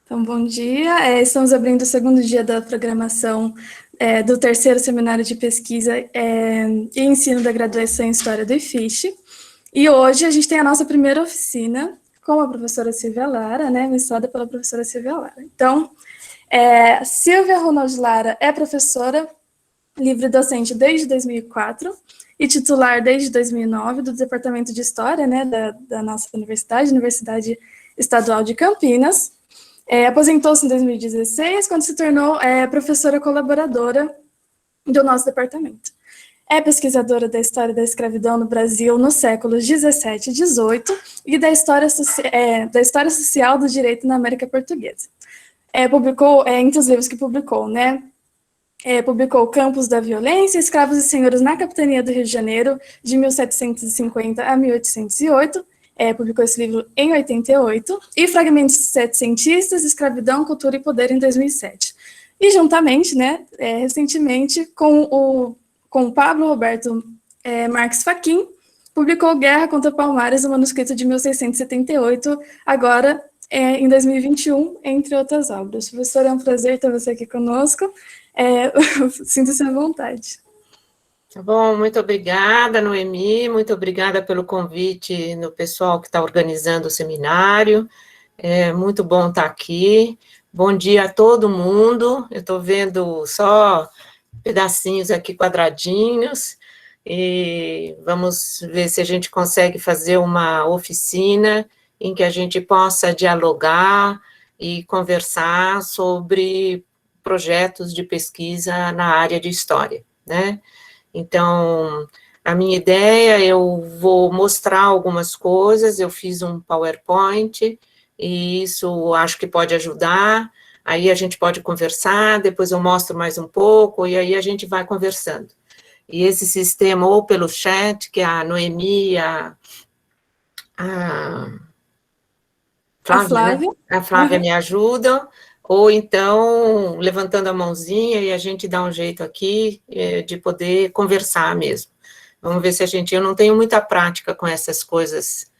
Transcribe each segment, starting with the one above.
Então, bom dia. Estamos abrindo o segundo dia da programação do terceiro seminário de pesquisa e ensino da graduação em História do IFISH. E hoje a gente tem a nossa primeira oficina com a professora Silvia Lara, ministrada pela professora Silvia Lara. Então, Silvia Ronald Lara é professora livre-docente desde 2004 e titular desde 2009 do Departamento de História, da nossa universidade, Universidade Estadual de Campinas. Aposentou-se em 2016, quando se tornou professora colaboradora do nosso departamento. É pesquisadora da história da escravidão no Brasil nos séculos 17 e 18 e da história social do direito na América Portuguesa. Publicou, entre os livros que publicou, publicou Campos da Violência, Escravos e Senhores na Capitania do Rio de Janeiro, de 1750 a 1808, publicou esse livro em 88, e Fragmentos Setecentistas, Escravidão, Cultura e Poder, em 2007. E juntamente, recentemente, com o Pablo Roberto Marques Fachin, publicou Guerra contra Palmares, o manuscrito de 1678, agora em 2021, entre outras obras. Professor, é um prazer ter você aqui conosco. Sinta-se à vontade. Tá bom, muito obrigada, Noemi, muito obrigada pelo convite no pessoal que está organizando o seminário, é muito bom estar aqui, bom dia a todo mundo, eu estou vendo só pedacinhos aqui, quadradinhos, e vamos ver se a gente consegue fazer uma oficina em que a gente possa dialogar e conversar sobre projetos de pesquisa na área de história, né? Então, a minha ideia, eu vou mostrar algumas coisas, eu fiz um PowerPoint, e isso acho que pode ajudar, aí a gente pode conversar, depois eu mostro mais um pouco, e aí a gente vai conversando. E esse sistema, ou pelo chat, que a Noemi, a Flávia, né? A Flávia me ajudam, ou então levantando a mãozinha e a gente dá um jeito aqui de poder conversar mesmo. Vamos ver se a gente... Eu não tenho muita prática com essas coisas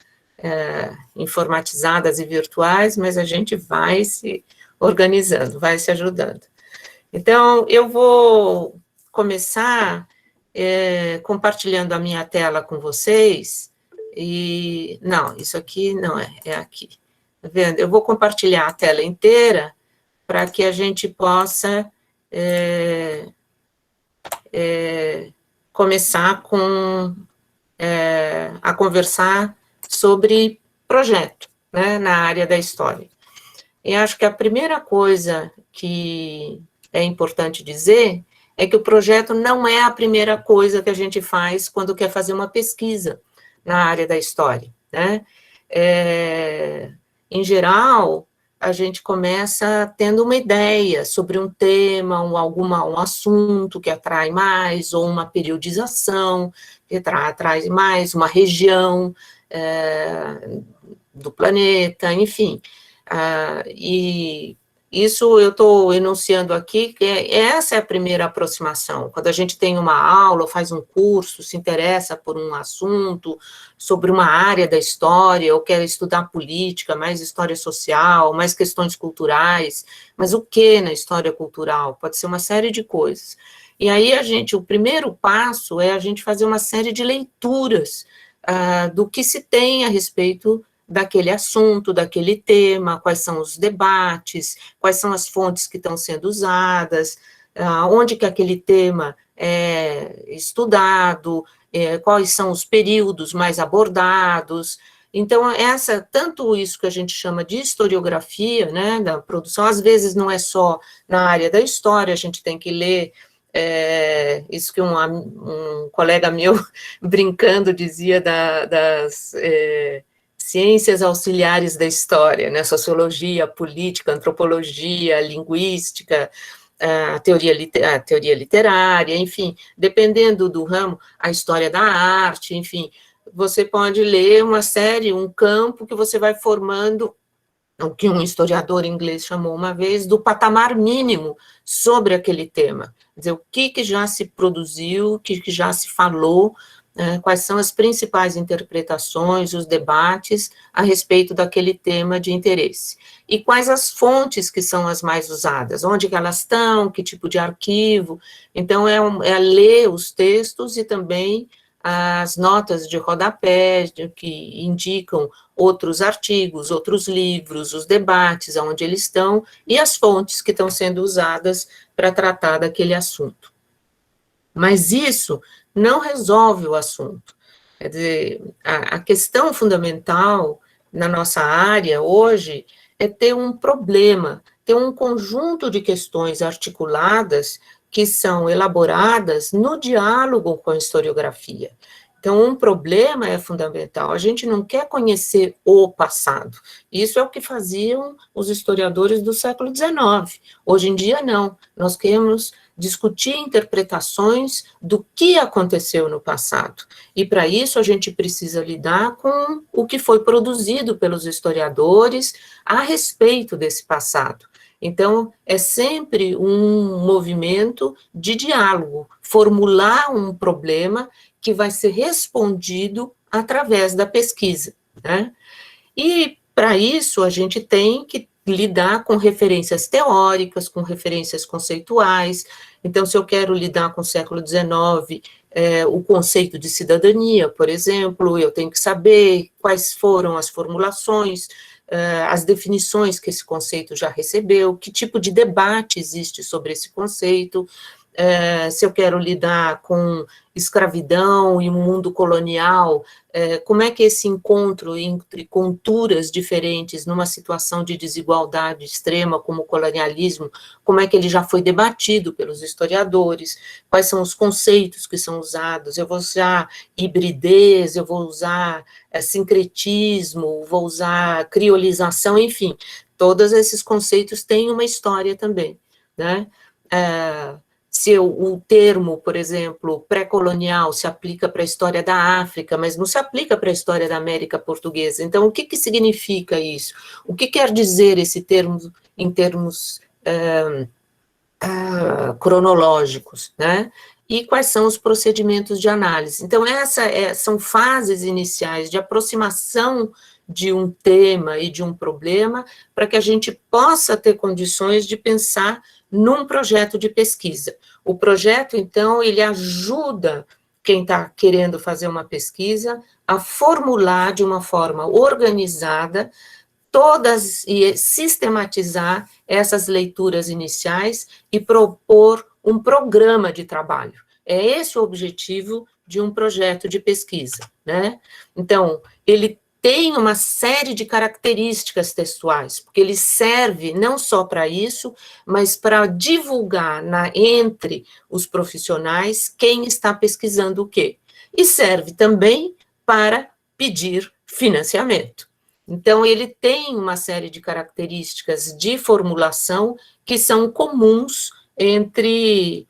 informatizadas e virtuais, mas a gente vai se organizando, vai se ajudando. Então, eu vou começar compartilhando a minha tela com vocês, e... Não, isso aqui não é aqui. Tá vendo? Eu vou compartilhar a tela inteira para que a gente possa começar a conversar sobre projeto, né, na área da história. E acho que a primeira coisa que é importante dizer é que o projeto não é a primeira coisa que a gente faz quando quer fazer uma pesquisa na área da história, né? Em geral, a gente começa tendo uma ideia sobre um tema, um assunto que atrai mais, ou uma periodização que atrai mais, uma região do planeta, enfim. E isso eu estou enunciando aqui, que essa é a primeira aproximação, quando a gente tem uma aula, faz um curso, se interessa por um assunto, sobre uma área da história, ou quer estudar política, mais história social, mais questões culturais, mas o que na história cultural? Pode ser uma série de coisas. E aí o primeiro passo é a gente fazer uma série de leituras do que se tem a respeito daquele assunto, daquele tema, quais são os debates, quais são as fontes que estão sendo usadas, onde que aquele tema é estudado, quais são os períodos mais abordados. Então, tanto isso que a gente chama de historiografia, né, da produção, às vezes não é só na área da história, a gente tem que ler isso que um colega meu, brincando, dizia das ciências auxiliares da história, né, sociologia, política, antropologia, linguística, a teoria literária, enfim, dependendo do ramo, a história da arte, enfim, você pode ler uma série, um campo que você vai formando, o que um historiador inglês chamou uma vez, do patamar mínimo sobre aquele tema, quer dizer, o que já se produziu, o que já se falou, né, quais são as principais interpretações, os debates a respeito daquele tema de interesse. E quais as fontes que são as mais usadas, onde que elas estão, que tipo de arquivo. Então, é ler os textos e também as notas de rodapé, que indicam outros artigos, outros livros, os debates, onde eles estão, e as fontes que estão sendo usadas para tratar daquele assunto. Mas isso não resolve o assunto. Quer dizer, a questão fundamental na nossa área hoje é ter um problema, ter um conjunto de questões articuladas que são elaboradas no diálogo com a historiografia. Então, um problema é fundamental. A gente não quer conhecer o passado. Isso é o que faziam os historiadores do século XIX. Hoje em dia, não. Nós queremos discutir interpretações do que aconteceu no passado. E, para isso, a gente precisa lidar com o que foi produzido pelos historiadores a respeito desse passado. Então, é sempre um movimento de diálogo, formular um problema que vai ser respondido através da pesquisa, né? E, para isso, a gente tem que lidar com referências teóricas, com referências conceituais. Então, se eu quero lidar com o século XIX, o conceito de cidadania, por exemplo, eu tenho que saber quais foram as formulações, as definições que esse conceito já recebeu, que tipo de debate existe sobre esse conceito. Se eu quero lidar com escravidão e um mundo colonial, como é que esse encontro entre culturas diferentes numa situação de desigualdade extrema, como o colonialismo, como é que ele já foi debatido pelos historiadores, quais são os conceitos que são usados, eu vou usar hibridez, eu vou usar sincretismo, vou usar criolização, enfim, todos esses conceitos têm uma história também, né? Se o termo, por exemplo, pré-colonial se aplica para a história da África, mas não se aplica para a história da América Portuguesa. Então, o que significa isso? O que quer dizer esse termo em termos cronológicos, né? E quais são os procedimentos de análise? Então, são fases iniciais de aproximação de um tema e de um problema, para que a gente possa ter condições de pensar num projeto de pesquisa. O projeto, então, ele ajuda quem está querendo fazer uma pesquisa a formular de uma forma organizada todas e sistematizar essas leituras iniciais e propor um programa de trabalho. É esse o objetivo de um projeto de pesquisa, né? Então, ele tem uma série de características textuais, porque ele serve não só para isso, mas para divulgar entre os profissionais quem está pesquisando o quê. E serve também para pedir financiamento. Então, ele tem uma série de características de formulação que são comuns entre...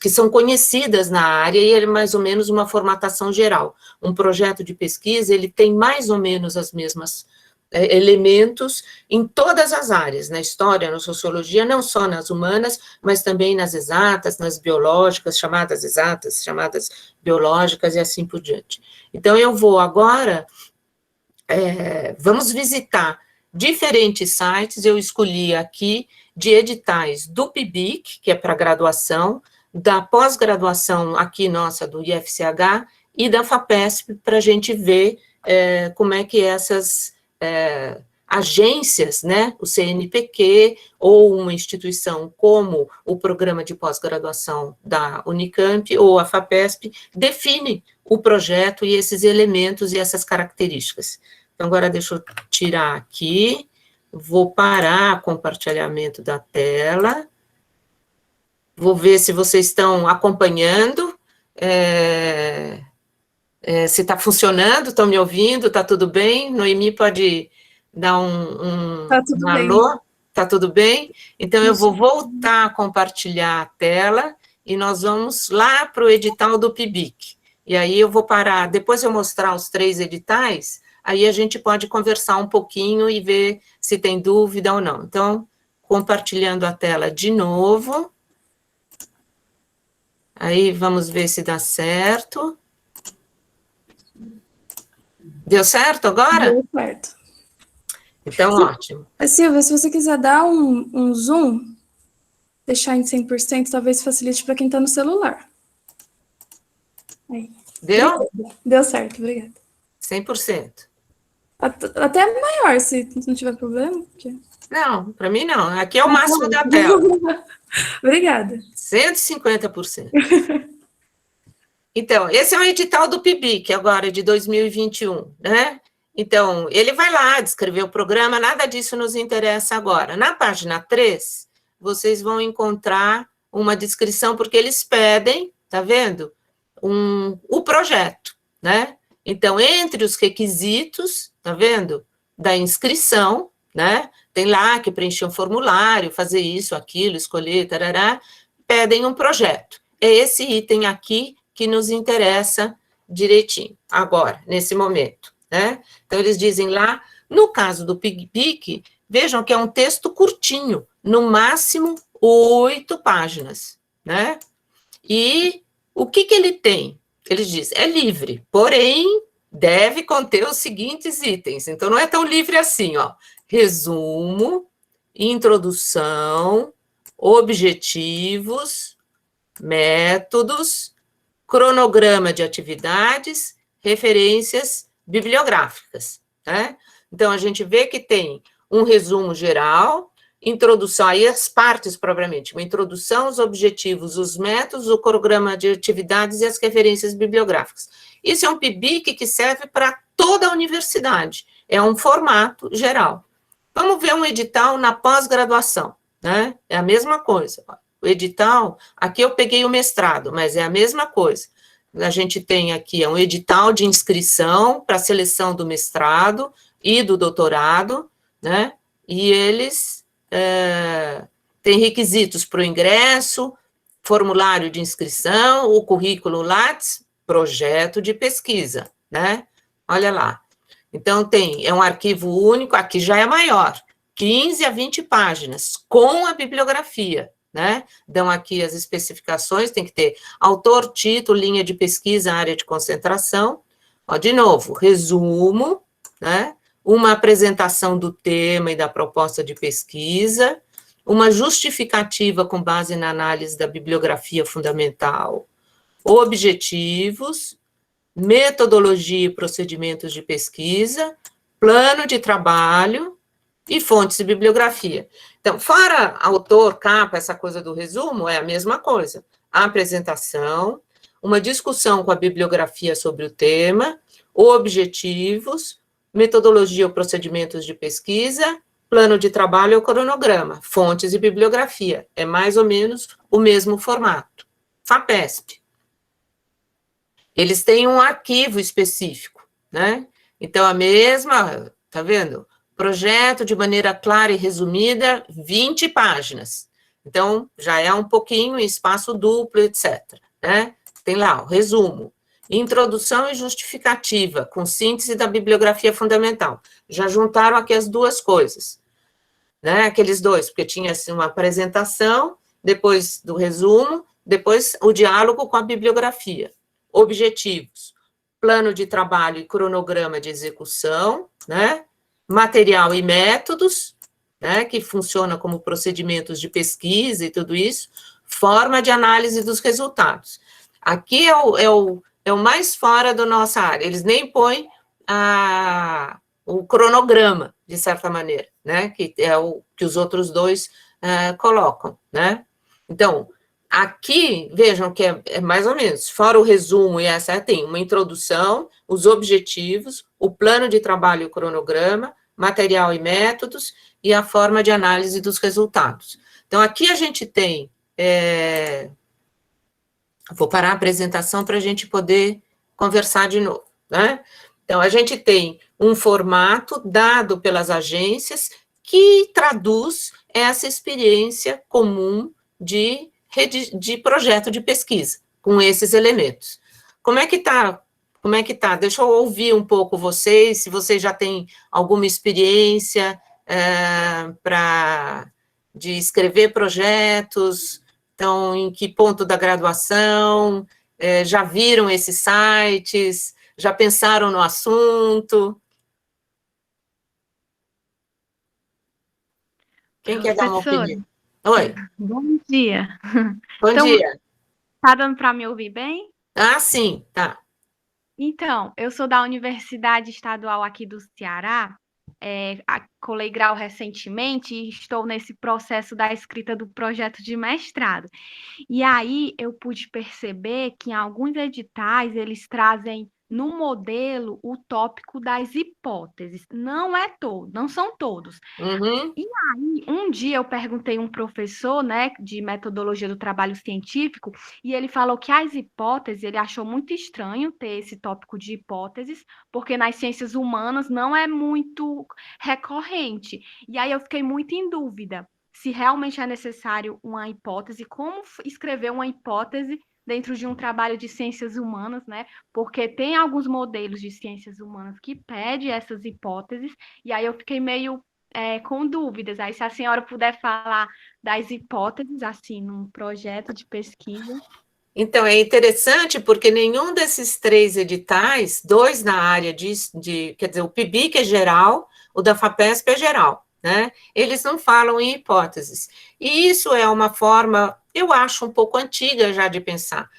que são conhecidas na área, e é mais ou menos uma formatação geral. Um projeto de pesquisa, ele tem mais ou menos as mesmas elementos em todas as áreas, na história, na sociologia, não só nas humanas, mas também nas exatas, nas biológicas, chamadas exatas, chamadas biológicas, e assim por diante. Então, eu vou agora... vamos visitar diferentes sites, eu escolhi aqui de editais do PIBIC, que é para graduação, da pós-graduação aqui nossa do IFCH, e da FAPESP, para a gente ver como é que essas agências, né, o CNPq, ou uma instituição como o programa de pós-graduação da Unicamp, ou a FAPESP, definem o projeto e esses elementos e essas características. Então, agora deixa eu tirar aqui, vou parar o compartilhamento da tela, vou ver se vocês estão acompanhando, se está funcionando, estão me ouvindo, está tudo bem? Noemi pode dar Tá tudo um bem. alô? Está tudo bem? Então, eu vou voltar a compartilhar a tela, e nós vamos lá para o edital do PIBIC. E aí eu vou parar, depois eu mostrar os 3 editais, aí a gente pode conversar um pouquinho e ver se tem dúvida ou não. Então, compartilhando a tela de novo. Aí, vamos ver se dá certo. Deu certo agora? Deu certo. Então, ótimo. Silvia, se você quiser dar um zoom, deixar em 100%, talvez facilite para quem está no celular. Aí. Deu? Obrigada. Deu certo, obrigada. 100%. Até maior, se não tiver problema. Porque... Não, para mim não. Aqui é o máximo da tela. Obrigada. 150%. Então, esse é o edital do PIBIC, agora, de 2021, né? Então, ele vai lá descrever o programa, nada disso nos interessa agora. Na página 3, vocês vão encontrar uma descrição, porque eles pedem, tá vendo? O projeto, né? Então, entre os requisitos, tá vendo? Da inscrição, né? Tem lá que preencher um formulário, fazer isso, aquilo, escolher, tarará, pedem um projeto. É esse item aqui que nos interessa direitinho, agora, nesse momento, né? Então, eles dizem lá, no caso do PIBIC, vejam que é um texto curtinho, no máximo 8 páginas, né? E o que ele tem? Ele diz, é livre, porém, deve conter os seguintes itens. Então, não é tão livre assim, ó. Resumo, introdução, objetivos, métodos, cronograma de atividades, referências bibliográficas, né? Então, a gente vê que tem um resumo geral, introdução, aí as partes propriamente, uma introdução, os objetivos, os métodos, o cronograma de atividades e as referências bibliográficas. Isso é um PIBIC que serve para toda a universidade, é um formato geral. Vamos ver um edital na pós-graduação, né? É a mesma coisa. O edital, aqui eu peguei o mestrado, mas é a mesma coisa. A gente tem aqui um edital de inscrição para seleção do mestrado e do doutorado, né? E eles têm requisitos para o ingresso, formulário de inscrição, o currículo Lattes, projeto de pesquisa, né? Olha lá. Então, é um arquivo único, aqui já é maior, 15 a 20 páginas, com a bibliografia, né? Dão aqui as especificações, tem que ter autor, título, linha de pesquisa, área de concentração. Ó, de novo, resumo, né? Uma apresentação do tema e da proposta de pesquisa, uma justificativa com base na análise da bibliografia fundamental, objetivos, metodologia e procedimentos de pesquisa, plano de trabalho e fontes de bibliografia. Então, fora autor, capa, essa coisa do resumo, é a mesma coisa. A apresentação, uma discussão com a bibliografia sobre o tema, objetivos, metodologia ou procedimentos de pesquisa, plano de trabalho ou cronograma, fontes e bibliografia. É mais ou menos o mesmo formato. FAPESP. Eles têm um arquivo específico, né? Então, a mesma, tá vendo? Projeto de maneira clara e resumida, 20 páginas. Então, já é um pouquinho em espaço duplo, etc. Né? Tem lá o resumo. Introdução e justificativa, com síntese da bibliografia fundamental. Já juntaram aqui as duas coisas, né? Aqueles dois, porque tinha assim, uma apresentação, depois do resumo, depois o diálogo com a bibliografia. Objetivos, plano de trabalho e cronograma de execução, né? Material e métodos, né? Que funciona como procedimentos de pesquisa e tudo isso, forma de análise dos resultados. Aqui é o mais fora da nossa área, eles nem põem o cronograma, de certa maneira, né? Que é o que os outros dois colocam, né? Então, aqui, vejam que é mais ou menos, fora o resumo e essa, tem uma introdução, os objetivos, o plano de trabalho e o cronograma, material e métodos, e a forma de análise dos resultados. Então, aqui a gente tem, vou parar a apresentação para a gente poder conversar de novo, né? Então, a gente tem um formato dado pelas agências que traduz essa experiência comum de projeto de pesquisa, com esses elementos. Como é que tá? Deixa eu ouvir um pouco vocês, se vocês já têm alguma experiência de escrever projetos, Estão em que ponto da graduação? Já viram esses sites? Já pensaram no assunto? Quem quer dar uma Professora, opinião? Oi, bom dia. bom Então, dia. tá dando para me ouvir bem? Ah, sim, tá. Então, eu sou da Universidade Estadual aqui do Ceará, colei grau recentemente e estou nesse processo da escrita do projeto de mestrado. E aí eu pude perceber que em alguns editais eles trazem no modelo o tópico das hipóteses. Não são todos. Uhum. Um dia eu perguntei a um professor, né, de metodologia do trabalho científico, e ele falou que as hipóteses, ele achou muito estranho ter esse tópico de hipóteses, porque nas ciências humanas não é muito recorrente. E aí eu fiquei muito em dúvida se realmente é necessário uma hipótese, como escrever uma hipótese dentro de um trabalho de ciências humanas, né? Porque tem alguns modelos de ciências humanas que pedem essas hipóteses, e aí eu fiquei meio com dúvidas. Aí, se a senhora puder falar das hipóteses, assim, num projeto de pesquisa. Então, é interessante porque nenhum desses 3 editais, 2 na área quer dizer, o PIBIC é geral, o da FAPESP é geral, né? Eles não falam em hipóteses. E isso é uma forma, eu acho, um pouco antiga já de pensar,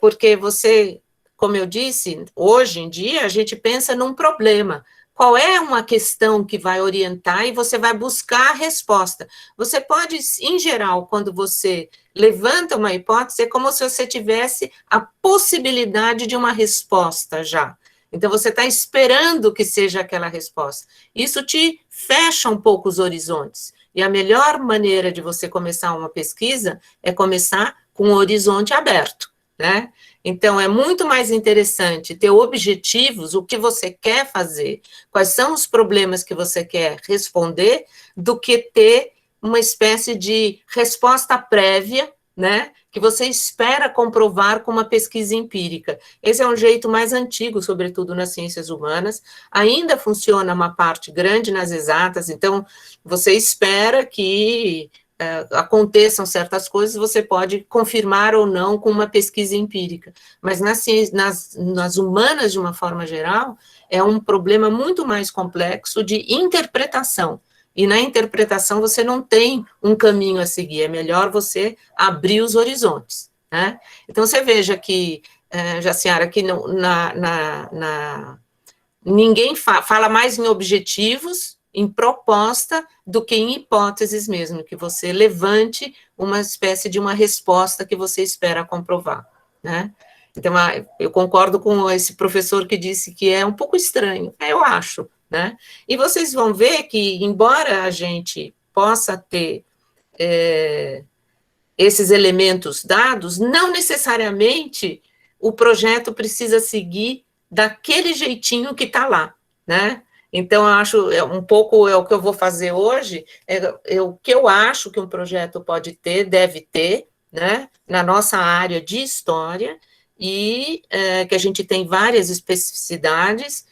porque você, como eu disse, hoje em dia a gente pensa num problema. Qual é uma questão que vai orientar e você vai buscar a resposta? Você pode, em geral, quando você levanta uma hipótese, é como se você tivesse a possibilidade de uma resposta já. Então, você está esperando que seja aquela resposta. Isso te fecha um pouco os horizontes. E a melhor maneira de você começar uma pesquisa é começar com o horizonte aberto, né? Então, é muito mais interessante ter objetivos, o que você quer fazer, quais são os problemas que você quer responder, do que ter uma espécie de resposta prévia, né, que você espera comprovar com uma pesquisa empírica. Esse é um jeito mais antigo, sobretudo nas ciências humanas. Ainda funciona uma parte grande nas exatas, então você espera que aconteçam certas coisas, você pode confirmar ou não com uma pesquisa empírica. Mas nas humanas, de uma forma geral, é um problema muito mais complexo de interpretação. E na interpretação você não tem um caminho a seguir, é melhor você abrir os horizontes, né? Então, você veja que, Jaciara, que ninguém fala mais em objetivos, em proposta, do que em hipóteses mesmo, que você levante uma espécie de uma resposta que você espera comprovar, né? Então, eu concordo com esse professor que disse que é um pouco estranho, eu acho, né? E vocês vão ver que, embora a gente possa ter esses elementos dados, não necessariamente o projeto precisa seguir daquele jeitinho que está lá, né? Então, eu acho, um pouco é o que eu vou fazer hoje, o que eu acho que um projeto pode ter, deve ter, né, na nossa área de história, e que a gente tem várias especificidades,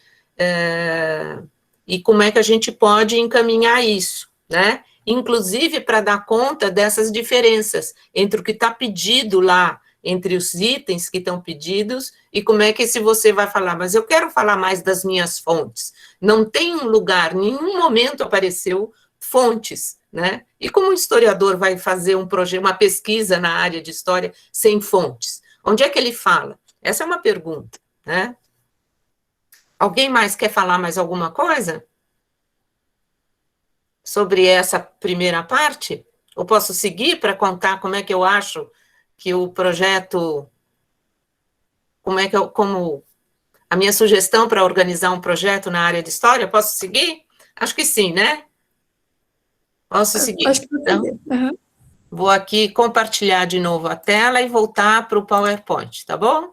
e como é que a gente pode encaminhar isso, né? Inclusive para dar conta dessas diferenças entre o que está pedido lá, entre os itens que estão pedidos, e como é que se você vai falar, mas eu quero falar mais das minhas fontes. Não tem um lugar, nenhum momento apareceu fontes, né? E como o historiador vai fazer um projeto, uma pesquisa na área de história sem fontes? Onde é que ele fala? Essa é uma pergunta, né? Alguém mais quer falar mais alguma coisa sobre essa primeira parte? Ou posso seguir para contar como é que eu acho que o projeto, como a minha sugestão para organizar um projeto na área de história? Posso seguir? Acho que sim, né? Posso seguir. Acho que pode Então, seguir. Uhum. vou aqui compartilhar de novo a tela e voltar para o PowerPoint, tá bom?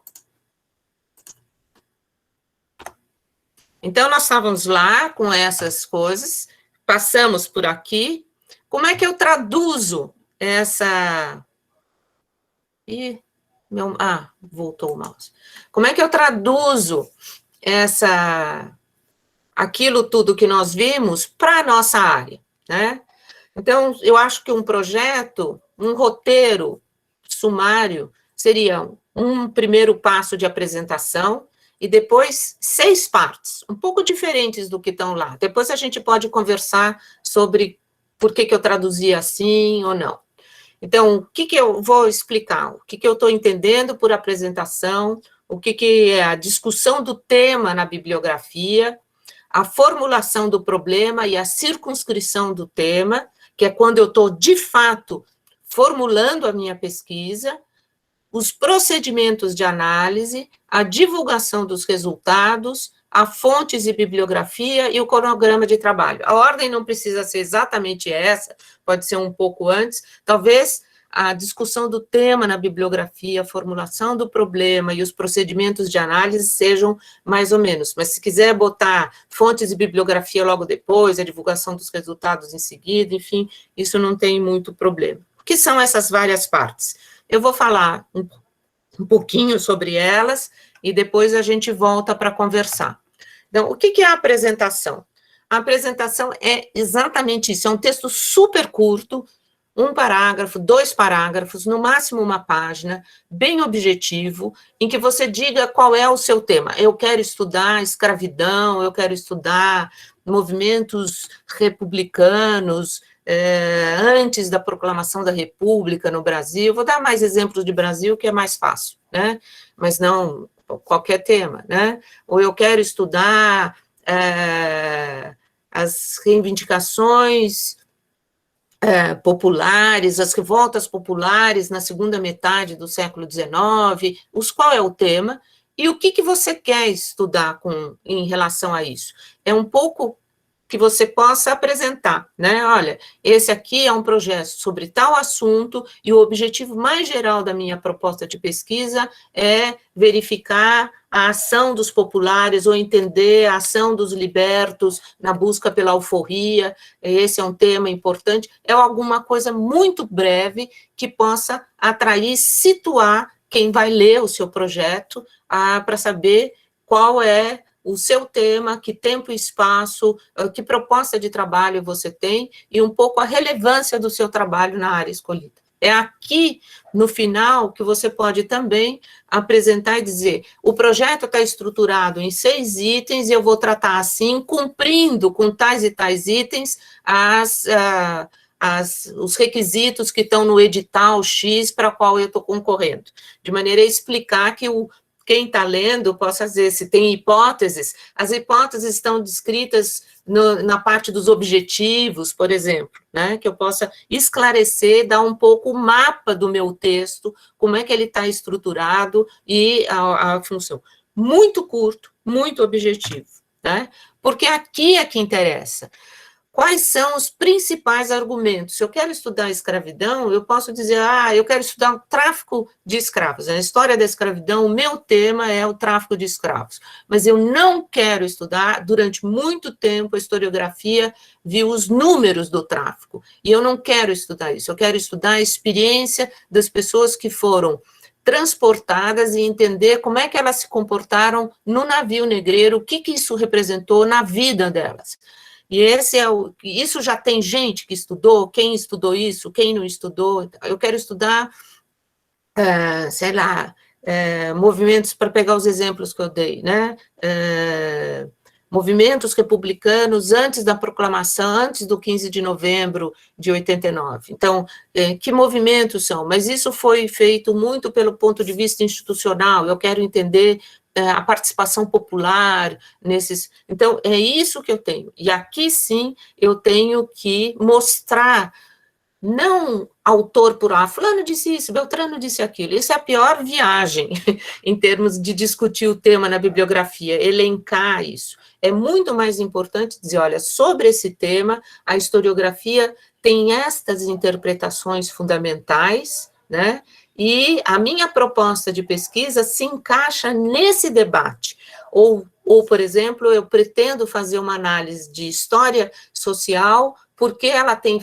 Então, nós estávamos lá com essas coisas, passamos por aqui. Como é que eu traduzo essa... voltou o mouse. Como é que eu traduzo aquilo tudo que nós vimos para a nossa área, né? Então, eu acho que um projeto, um roteiro, sumário seria um primeiro passo de apresentação e depois 6 partes, um pouco diferentes do que estão lá. Depois a gente pode conversar sobre por que eu traduzi assim ou não. Então, o que eu vou explicar? O que eu estou entendendo por apresentação, o que é a discussão do tema na bibliografia, a formulação do problema e a circunscrição do tema, que é quando eu estou, de fato, formulando a minha pesquisa, os procedimentos de análise, a divulgação dos resultados, a fontes e bibliografia e o cronograma de trabalho. A ordem não precisa ser exatamente essa, pode ser um pouco antes, talvez a discussão do tema na bibliografia, a formulação do problema e os procedimentos de análise sejam mais ou menos, mas se quiser botar fontes e bibliografia logo depois, a divulgação dos resultados em seguida, enfim, isso não tem muito problema. O que são essas várias partes? Eu vou falar um pouquinho sobre elas e depois a gente volta para conversar. Então, o que é a apresentação? A apresentação é exatamente isso, é um texto super curto, 1 parágrafo, 2 parágrafos, no máximo 1 página, bem objetivo, em que você diga qual é o seu tema. Eu quero estudar escravidão, eu quero estudar movimentos republicanos, antes da proclamação da República no Brasil. Vou dar mais exemplos de Brasil, que é mais fácil, né? Mas não qualquer tema, né? Ou eu quero estudar as reivindicações populares, as revoltas populares na segunda metade do século XIX, qual é o tema, e o que você quer estudar em relação a isso. É um pouco que você possa apresentar, né? Olha, esse aqui é um projeto sobre tal assunto, e o objetivo mais geral da minha proposta de pesquisa é verificar a ação dos populares, ou entender a ação dos libertos na busca pela alforria. Esse é um tema importante, é alguma coisa muito breve que possa atrair, situar quem vai ler o seu projeto, para saber qual é o seu tema, que tempo e espaço, que proposta de trabalho você tem, e um pouco a relevância do seu trabalho na área escolhida. É aqui, no final, que você pode também apresentar e dizer, o projeto está estruturado em 6 itens, e eu vou tratar assim, cumprindo com tais e tais itens, os requisitos que estão no edital X para qual eu estou concorrendo, de maneira a explicar que quem está lendo possa dizer se tem hipóteses, as hipóteses estão descritas na parte dos objetivos, por exemplo, né, que eu possa esclarecer, dar um pouco o mapa do meu texto, como é que ele está estruturado e a função. Muito curto, muito objetivo, né, porque aqui é que interessa. Quais são os principais argumentos? Se eu quero estudar escravidão, eu posso dizer, eu quero estudar o tráfico de escravos. Na história da escravidão, o meu tema é o tráfico de escravos. Mas eu não quero estudar, durante muito tempo, a historiografia viu os números do tráfico. E eu não quero estudar isso. Eu quero estudar a experiência das pessoas que foram transportadas e entender como é que elas se comportaram no navio negreiro, o que isso representou na vida delas. E isso já tem gente que estudou, quem estudou isso, quem não estudou. Eu quero estudar, sei lá, movimentos, para pegar os exemplos que eu dei, né? Movimentos republicanos antes da proclamação, antes do 15 de novembro de 89. Então, que movimentos são? Mas isso foi feito muito pelo ponto de vista institucional, eu quero entender a participação popular nesses... Então, é isso que eu tenho. E aqui, sim, eu tenho que mostrar, não autor por fulano disse isso, Beltrano disse aquilo. Isso é a pior viagem, em termos de discutir o tema na bibliografia, elencar isso. É muito mais importante dizer, olha, sobre esse tema, a historiografia tem estas interpretações fundamentais, né? E a minha proposta de pesquisa se encaixa nesse debate. Ou, por exemplo, eu pretendo fazer uma análise de história social, porque ela tem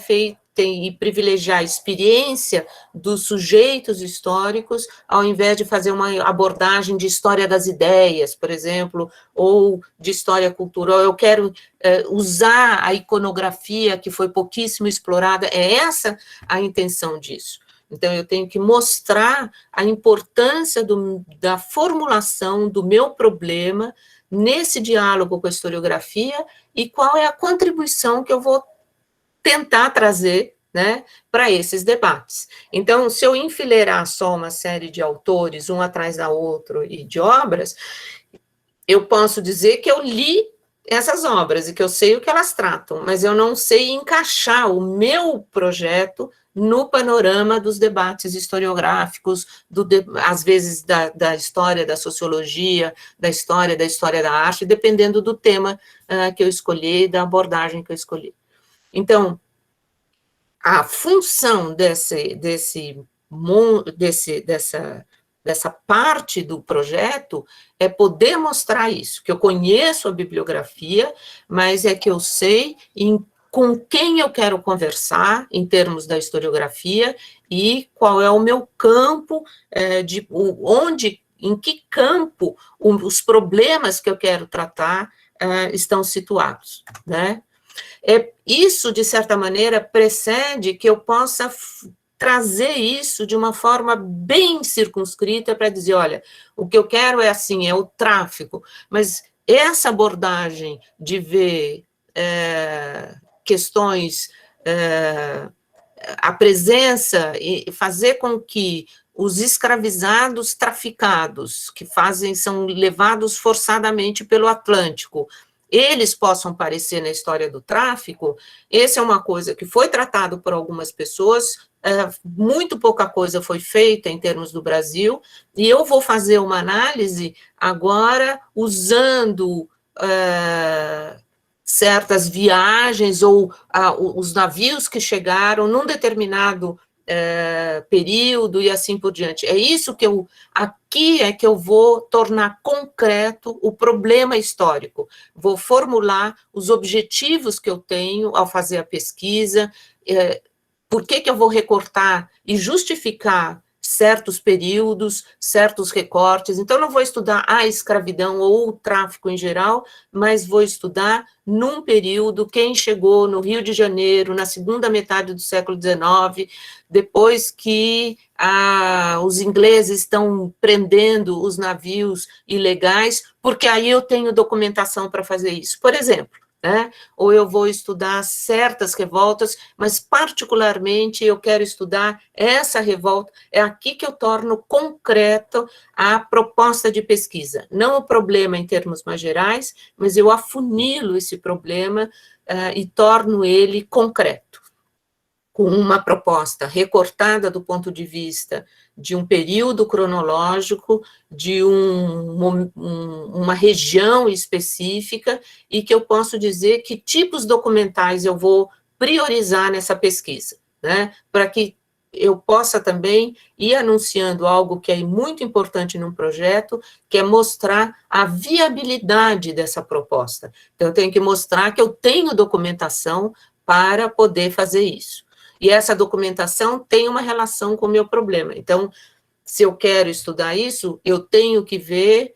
e privilegiar a experiência dos sujeitos históricos, ao invés de fazer uma abordagem de história das ideias, por exemplo, ou de história cultural. Eu quero usar a iconografia, que foi pouquíssimo explorada, é essa a intenção disso. Então, eu tenho que mostrar a importância da formulação do meu problema nesse diálogo com a historiografia e qual é a contribuição que eu vou tentar trazer, né, para esses debates. Então, se eu enfileirar só uma série de autores, um atrás da outra, e de obras, eu posso dizer que eu li essas obras e que eu sei o que elas tratam, mas eu não sei encaixar o meu projeto no panorama dos debates historiográficos, às vezes da história da sociologia, da história da arte, dependendo do tema que eu escolhi, da abordagem que eu escolhi. Então, a função dessa parte do projeto é poder mostrar isso, que eu conheço a bibliografia, mas é que eu sei com quem eu quero conversar em termos da historiografia e qual é o meu campo, em que campo os problemas que eu quero tratar estão situados, né? Isso, de certa maneira, precede que eu possa trazer isso de uma forma bem circunscrita para dizer, olha, o que eu quero é assim, é o tráfico, mas essa abordagem de ver questões, a presença e fazer com que os escravizados traficados, que são levados forçadamente pelo Atlântico, eles possam aparecer na história do tráfico, essa é uma coisa que foi tratado por algumas pessoas, muito pouca coisa foi feita em termos do Brasil, e eu vou fazer uma análise agora usando certas viagens ou os navios que chegaram num determinado período e assim por diante. É isso que aqui é que eu vou tornar concreto o problema histórico, vou formular os objetivos que eu tenho ao fazer a pesquisa, por que eu vou recortar e justificar certos períodos, certos recortes. Então, não vou estudar a escravidão ou o tráfico em geral, mas vou estudar num período quem chegou no Rio de Janeiro na segunda metade do século XIX, depois que os ingleses estão prendendo os navios ilegais, porque aí eu tenho documentação para fazer isso. Por exemplo, ou eu vou estudar certas revoltas, mas particularmente eu quero estudar essa revolta, é aqui que eu torno concreto a proposta de pesquisa, não o problema em termos mais gerais, mas eu afunilo esse problema e torno ele concreto, com uma proposta recortada do ponto de vista de um período cronológico, de uma região específica, e que eu posso dizer que tipos documentais eu vou priorizar nessa pesquisa, né, para que eu possa também ir anunciando algo que é muito importante num projeto, que é mostrar a viabilidade dessa proposta. Então, eu tenho que mostrar que eu tenho documentação para poder fazer isso. E essa documentação tem uma relação com o meu problema. Então, se eu quero estudar isso, eu tenho que ver,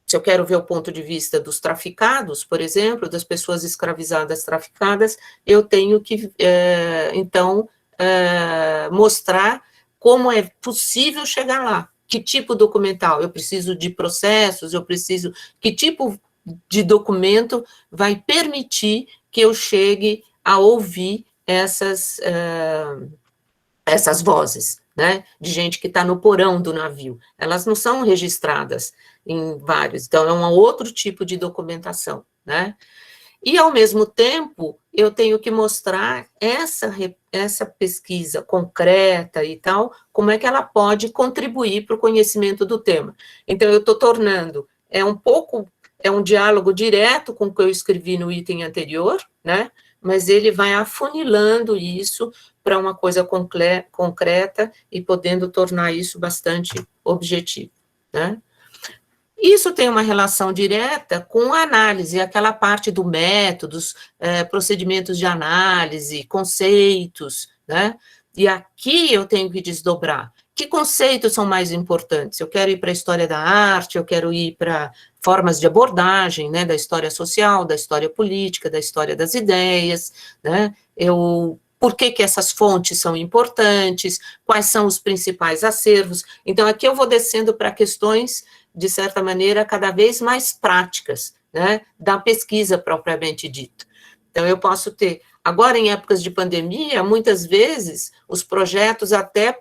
se eu quero ver o ponto de vista dos traficados, por exemplo, das pessoas escravizadas traficadas, eu tenho que, então, mostrar como é possível chegar lá. Que tipo documental? Eu preciso de processos, que tipo de documento vai permitir que eu chegue a ouvir essas vozes, né, de gente que está no porão do navio. Elas não são registradas em vários, então é um outro tipo de documentação, né. E, ao mesmo tempo, eu tenho que mostrar essa pesquisa concreta e tal, como é que ela pode contribuir para o conhecimento do tema. Então, eu estou tornando, é um diálogo direto com o que eu escrevi no item anterior, né, mas ele vai afunilando isso para uma coisa concreta e podendo tornar isso bastante objetivo, né? Isso tem uma relação direta com a análise, aquela parte do métodos, procedimentos de análise, conceitos, né? E aqui eu tenho que desdobrar. Que conceitos são mais importantes? Eu quero ir para a história da arte, eu quero ir para formas de abordagem, né, da história social, da história política, da história das ideias, né? por que essas fontes são importantes, quais são os principais acervos. Então, aqui eu vou descendo para questões, de certa maneira, cada vez mais práticas, né, da pesquisa propriamente dita. Então, eu posso ter, agora em épocas de pandemia, muitas vezes, os projetos até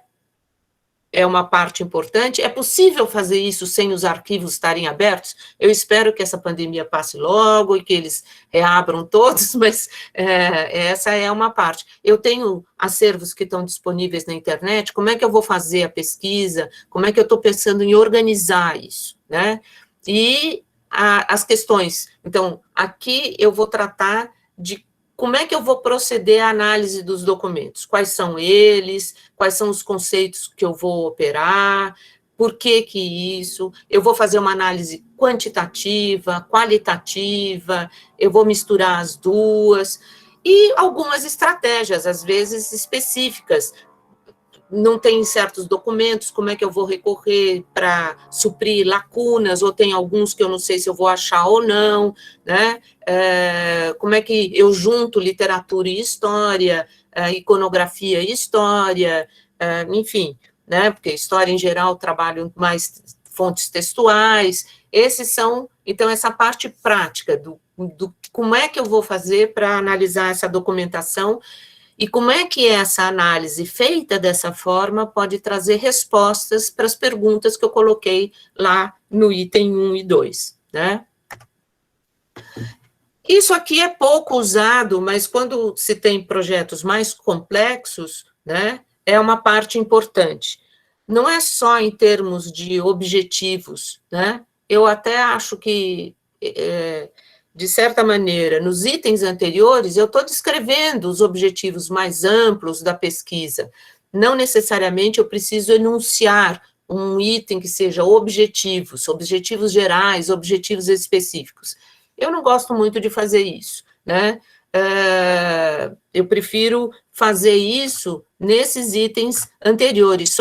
é uma parte importante. É possível fazer isso sem os arquivos estarem abertos? Eu espero que essa pandemia passe logo e que eles reabram todos, mas essa é uma parte. Eu tenho acervos que estão disponíveis na internet, como é que eu vou fazer a pesquisa? Como é que eu estou pensando em organizar isso, né? E as questões. Então, aqui eu vou tratar de como é que eu vou proceder à análise dos documentos? Quais são eles? Quais são os conceitos que eu vou operar? Por que isso? Eu vou fazer uma análise quantitativa, qualitativa, eu vou misturar as duas, e algumas estratégias, às vezes específicas. Não tem certos documentos, como é que eu vou recorrer para suprir lacunas, ou tem alguns que eu não sei se eu vou achar ou não, né? Como é que eu junto literatura e história, iconografia e história, enfim, né? Porque história, em geral, trabalho mais fontes textuais. Esses são, então, essa parte prática do como é que eu vou fazer para analisar essa documentação. E como é que essa análise feita dessa forma pode trazer respostas para as perguntas que eu coloquei lá no item 1 e 2, né? Isso aqui é pouco usado, mas quando se tem projetos mais complexos, né, é uma parte importante. Não é só em termos de objetivos, né? Eu até acho que de certa maneira, nos itens anteriores, eu estou descrevendo os objetivos mais amplos da pesquisa. Não necessariamente eu preciso enunciar um item que seja objetivos gerais, objetivos específicos. Eu não gosto muito de fazer isso, né? Eu prefiro fazer isso nesses itens anteriores,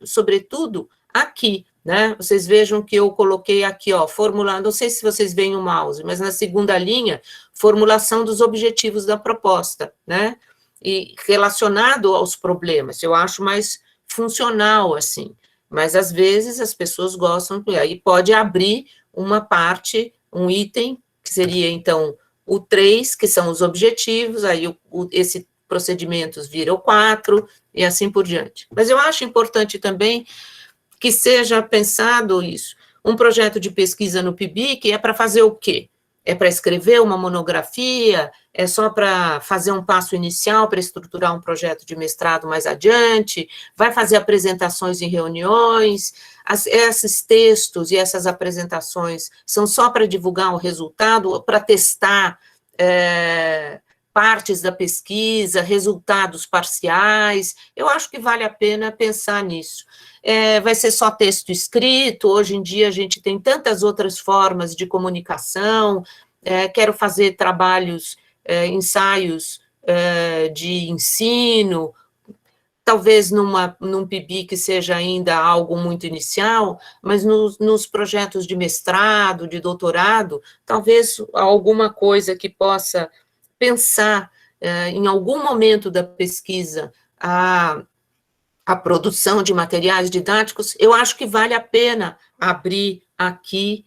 sobretudo aqui, né? Vocês vejam que eu coloquei aqui, ó, formulando, não sei se vocês veem o mouse, mas na segunda linha, formulação dos objetivos da proposta, né? E relacionado aos problemas, eu acho mais funcional, assim, mas às vezes as pessoas gostam, aí pode abrir uma parte, um item, que seria, então, o 3, que são os objetivos, aí esse procedimentos vira o 4, e assim por diante. Mas eu acho importante também que seja pensado isso. Um projeto de pesquisa no PIBIC é para fazer o quê? É para escrever uma monografia? É só para fazer um passo inicial para estruturar um projeto de mestrado mais adiante? Vai fazer apresentações em reuniões? Esses textos e essas apresentações são só para divulgar o resultado, para testar partes da pesquisa, resultados parciais? Eu acho que vale a pena pensar nisso. Vai ser só texto escrito? Hoje em dia a gente tem tantas outras formas de comunicação. Quero fazer trabalhos, ensaios de ensino, talvez num PIB que seja ainda algo muito inicial, mas nos projetos de mestrado, de doutorado, talvez alguma coisa que possa pensar em algum momento da pesquisa a produção de materiais didáticos. Eu acho que vale a pena abrir aqui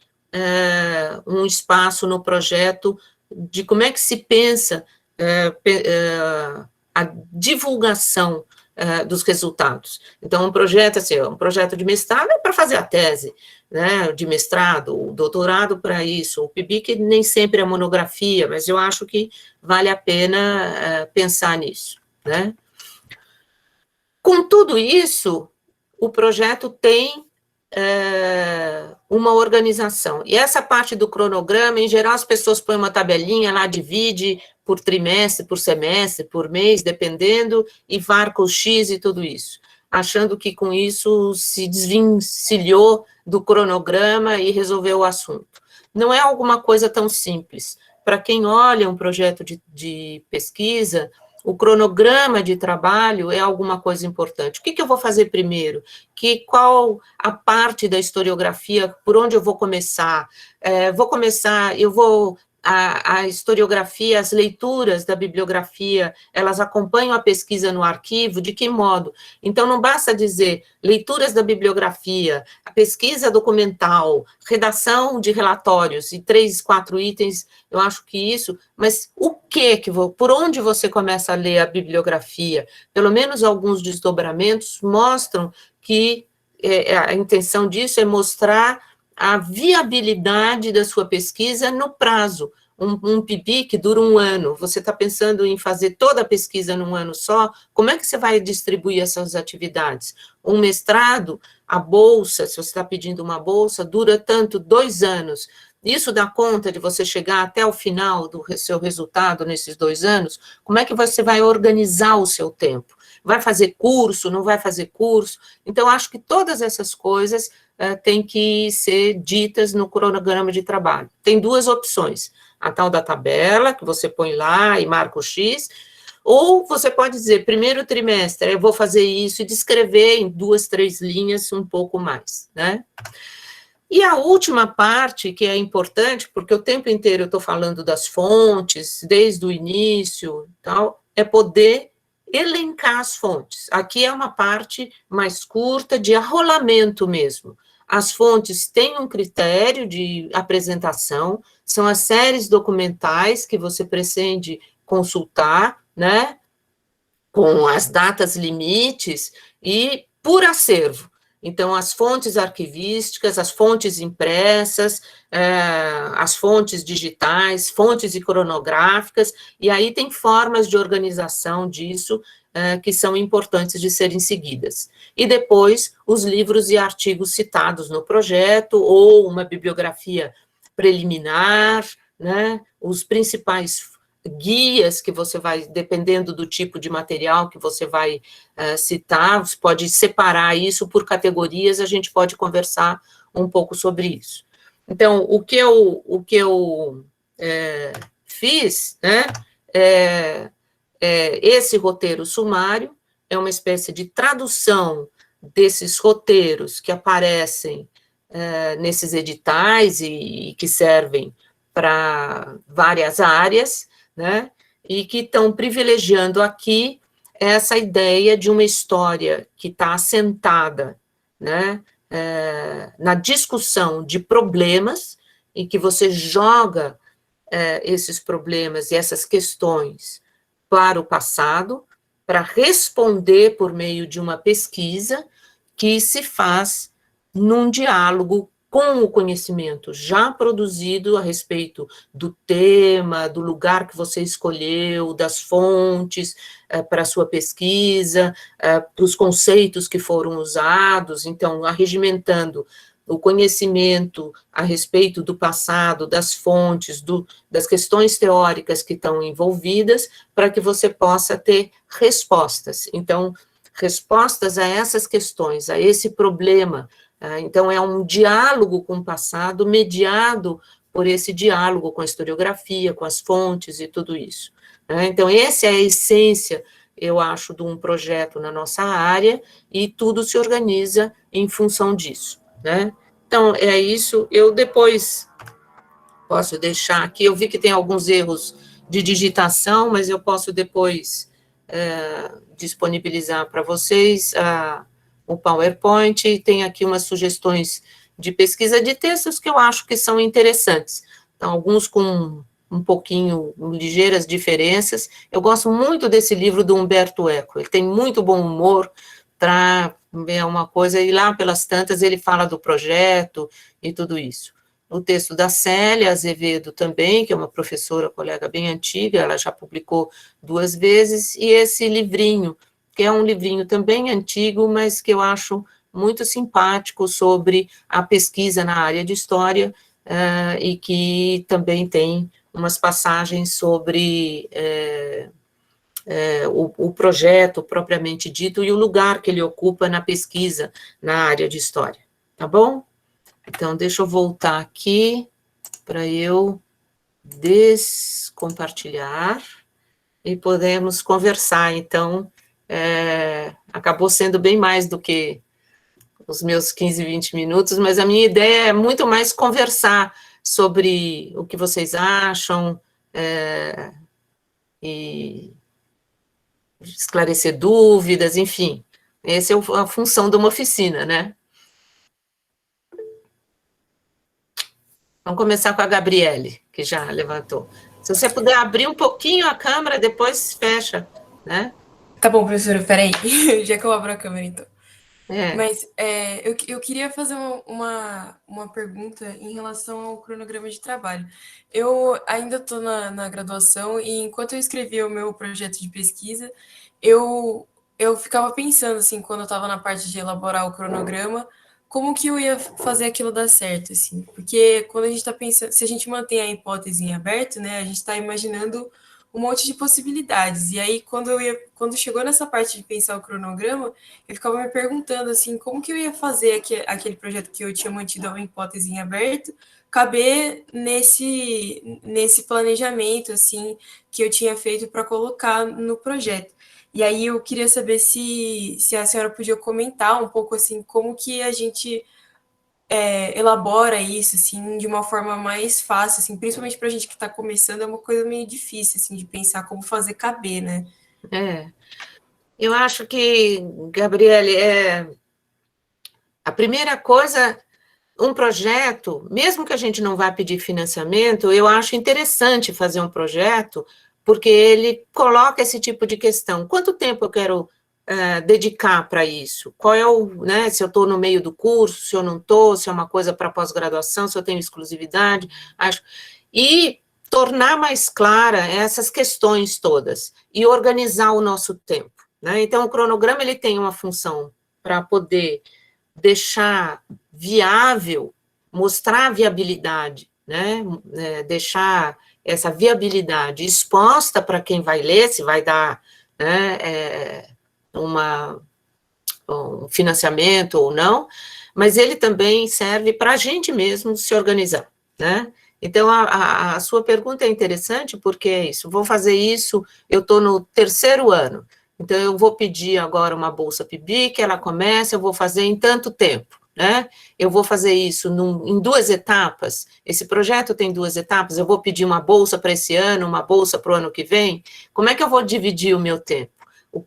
um espaço no projeto de como é que se pensa a divulgação dos resultados. Então, um projeto, assim, um projeto de mestrado é para fazer a tese, né, de mestrado, o doutorado para isso, o PIBIC nem sempre é monografia, mas eu acho que vale a pena pensar nisso, né. Com tudo isso, o projeto tem uma organização. E essa parte do cronograma, em geral, as pessoas põem uma tabelinha lá, divide por trimestre, por semestre, por mês, dependendo, e marca o X e tudo isso, achando que com isso se desvencilhou do cronograma e resolveu o assunto. Não é alguma coisa tão simples. Para quem olha um projeto de pesquisa, o cronograma de trabalho é alguma coisa importante. O que eu vou fazer primeiro? Qual a parte da historiografia, por onde eu vou começar? Eu vou a historiografia, as leituras da bibliografia, elas acompanham a pesquisa no arquivo, de que modo? Então, não basta dizer leituras da bibliografia, a pesquisa documental, redação de relatórios, e 3, 4 itens, eu acho que isso, mas por onde você começa a ler a bibliografia? Pelo menos alguns desdobramentos mostram que a intenção disso é mostrar a viabilidade da sua pesquisa no prazo. Um PIB que dura 1 ano, você está pensando em fazer toda a pesquisa num ano só, como é que você vai distribuir essas atividades? Um mestrado, a bolsa, se você está pedindo uma bolsa, dura tanto, 2 anos. Isso dá conta de você chegar até o final do seu resultado nesses 2 anos? Como é que você vai organizar o seu tempo? Vai fazer curso, não vai fazer curso? Então, acho que todas essas coisas têm que ser ditas no cronograma de trabalho. Tem 2 opções, a tal da tabela, que você põe lá e marca o X, ou você pode dizer, primeiro trimestre, eu vou fazer isso e descrever em 2, 3 linhas um pouco mais, né? E a última parte, que é importante, porque o tempo inteiro eu estou falando das fontes, desde o início, tal, é poder elencar as fontes. Aqui é uma parte mais curta, de arrolamento mesmo. As fontes têm um critério de apresentação, são as séries documentais que você pretende consultar, né, com as datas limites e por acervo. Então, as fontes arquivísticas, as fontes impressas, as fontes digitais, fontes iconográficas, e aí tem formas de organização disso que são importantes de serem seguidas. E depois, os livros e artigos citados no projeto, ou uma bibliografia preliminar, né, os principais guias que você vai, dependendo do tipo de material que você vai citar, você pode separar isso por categorias, a gente pode conversar um pouco sobre isso. Então, o que eu fiz, né, esse roteiro sumário é uma espécie de tradução desses roteiros que aparecem nesses editais e que servem para várias áreas, né, e que estão privilegiando aqui essa ideia de uma história que está assentada, né, na discussão de problemas, em que você joga esses problemas e essas questões para o passado, para responder por meio de uma pesquisa que se faz num diálogo com o conhecimento já produzido a respeito do tema, do lugar que você escolheu, das fontes para a sua pesquisa, para os conceitos que foram usados, então, arregimentando o conhecimento a respeito do passado, das fontes, das questões teóricas que estão envolvidas, para que você possa ter respostas. Então, respostas a essas questões, a esse problema. Então, é um diálogo com o passado, mediado por esse diálogo com a historiografia, com as fontes e tudo isso. Então, essa é a essência, eu acho, de um projeto na nossa área, e tudo se organiza em função disso, né? Então, é isso. Eu depois posso deixar aqui, eu vi que tem alguns erros de digitação, mas eu posso depois disponibilizar para vocês o PowerPoint, e tem aqui umas sugestões de pesquisa de textos que eu acho que são interessantes. Então, alguns com um pouquinho, ligeiras diferenças. Eu gosto muito desse livro do Humberto Eco, ele tem muito bom humor, é uma coisa, e lá pelas tantas ele fala do projeto e tudo isso. O texto da Célia Azevedo também, que é uma professora, colega bem antiga, ela já publicou 2 vezes, e esse livrinho, que é um livrinho também antigo, mas que eu acho muito simpático sobre a pesquisa na área de história, e que também tem umas passagens sobre o projeto propriamente dito e o lugar que ele ocupa na pesquisa na área de história, tá bom? Então, deixa eu voltar aqui para eu descompartilhar e podemos conversar. Então, acabou sendo bem mais do que os meus 15, 20 minutos, mas a minha ideia é muito mais conversar sobre o que vocês acham, e esclarecer dúvidas, enfim. Essa é a função de uma oficina, né? Vamos começar com a Gabriele, que já levantou. Se você puder abrir um pouquinho a câmera, depois fecha, né? Tá bom, professora, peraí. Já que eu abro a câmera, então. É. Mas eu queria fazer uma pergunta em relação ao cronograma de trabalho. Eu ainda estou na graduação e enquanto eu escrevia o meu projeto de pesquisa, eu ficava pensando, assim, quando eu estava na parte de elaborar o cronograma, como que eu ia fazer aquilo dar certo, assim. Porque quando a gente está pensando, se a gente mantém a hipótese em aberto, né, a gente está imaginando um monte de possibilidades. E aí, quando chegou nessa parte de pensar o cronograma, eu ficava me perguntando, assim, como que eu ia fazer aquele projeto que eu tinha mantido uma hipótese em aberto caber nesse planejamento, assim, que eu tinha feito para colocar no projeto. E aí eu queria saber se a senhora podia comentar um pouco, assim, como que a gente elabora isso, assim, de uma forma mais fácil, assim, principalmente para a gente que está começando, é uma coisa meio difícil, assim, de pensar como fazer caber, né? Eu acho que, Gabriele, a primeira coisa, um projeto, mesmo que a gente não vá pedir financiamento, eu acho interessante fazer um projeto, porque ele coloca esse tipo de questão. Quanto tempo eu quero dedicar para isso? Qual é né, se eu estou no meio do curso, se eu não estou, se é uma coisa para pós-graduação, se eu tenho exclusividade, acho. E tornar mais clara essas questões todas, e organizar o nosso tempo, né? Então, o cronograma, ele tem uma função para poder deixar viável, mostrar a viabilidade, né? Deixar essa viabilidade exposta para quem vai ler, se vai dar, né, um financiamento ou não, mas ele também serve para a gente mesmo se organizar, né? Então, a sua pergunta é interessante, porque é isso, vou fazer isso, eu estou no terceiro ano, então eu vou pedir agora uma bolsa PIBIC, ela começa, eu vou fazer em tanto tempo, né? Eu vou fazer isso em 2 etapas, esse projeto tem 2 etapas, eu vou pedir uma bolsa para esse ano, uma bolsa para o ano que vem, como é que eu vou dividir o meu tempo?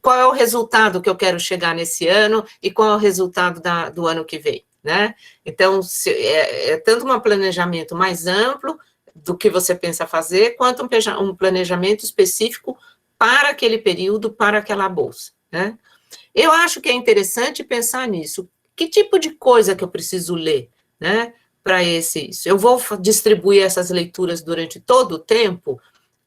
Qual é o resultado que eu quero chegar nesse ano e qual é o resultado do ano que vem, né? Então, é tanto um planejamento mais amplo do que você pensa fazer, quanto um planejamento específico para aquele período, para aquela bolsa, né? Eu acho que é interessante pensar nisso. Que tipo de coisa que eu preciso ler, né, para isso? Eu vou distribuir essas leituras durante todo o tempo?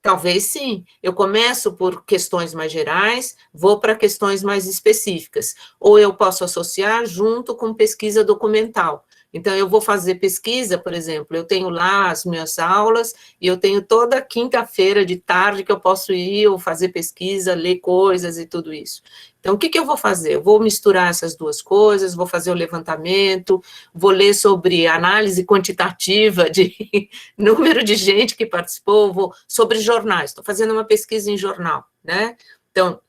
Talvez sim. Eu começo por questões mais gerais, vou para questões mais específicas. Ou eu posso associar junto com pesquisa documental. Então, eu vou fazer pesquisa, por exemplo, eu tenho lá as minhas aulas, e eu tenho toda quinta-feira de tarde que eu posso ir ou fazer pesquisa, ler coisas e tudo isso. Então, o que eu vou fazer? Eu vou misturar essas duas coisas, vou fazer o levantamento, vou ler sobre análise quantitativa de número de gente que participou, sobre jornais, estou fazendo uma pesquisa em jornal, né? Então,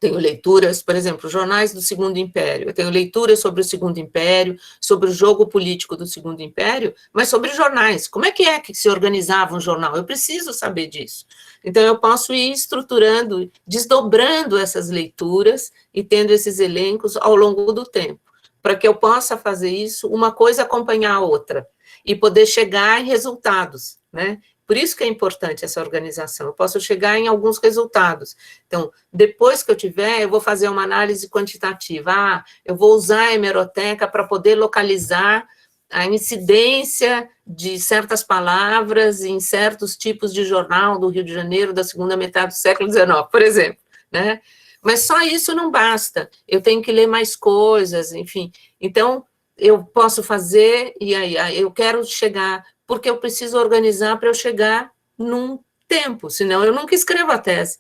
tenho leituras, por exemplo, jornais do Segundo Império, eu tenho leituras sobre o Segundo Império, sobre o jogo político do Segundo Império, mas sobre jornais, como é que se organizava um jornal? Eu preciso saber disso. Então, eu posso ir estruturando, desdobrando essas leituras e tendo esses elencos ao longo do tempo, para que eu possa fazer isso, uma coisa acompanhar a outra, e poder chegar em resultados, né? Por isso que é importante essa organização, eu posso chegar em alguns resultados. Então, depois que eu tiver, eu vou fazer uma análise quantitativa. Eu vou usar a hemeroteca para poder localizar a incidência de certas palavras em certos tipos de jornal do Rio de Janeiro da segunda metade do século XIX, por exemplo, né? Mas só isso não basta, eu tenho que ler mais coisas, enfim. Então, eu posso fazer, e aí eu quero chegar, porque eu preciso organizar para eu chegar num tempo, senão eu nunca escrevo a tese.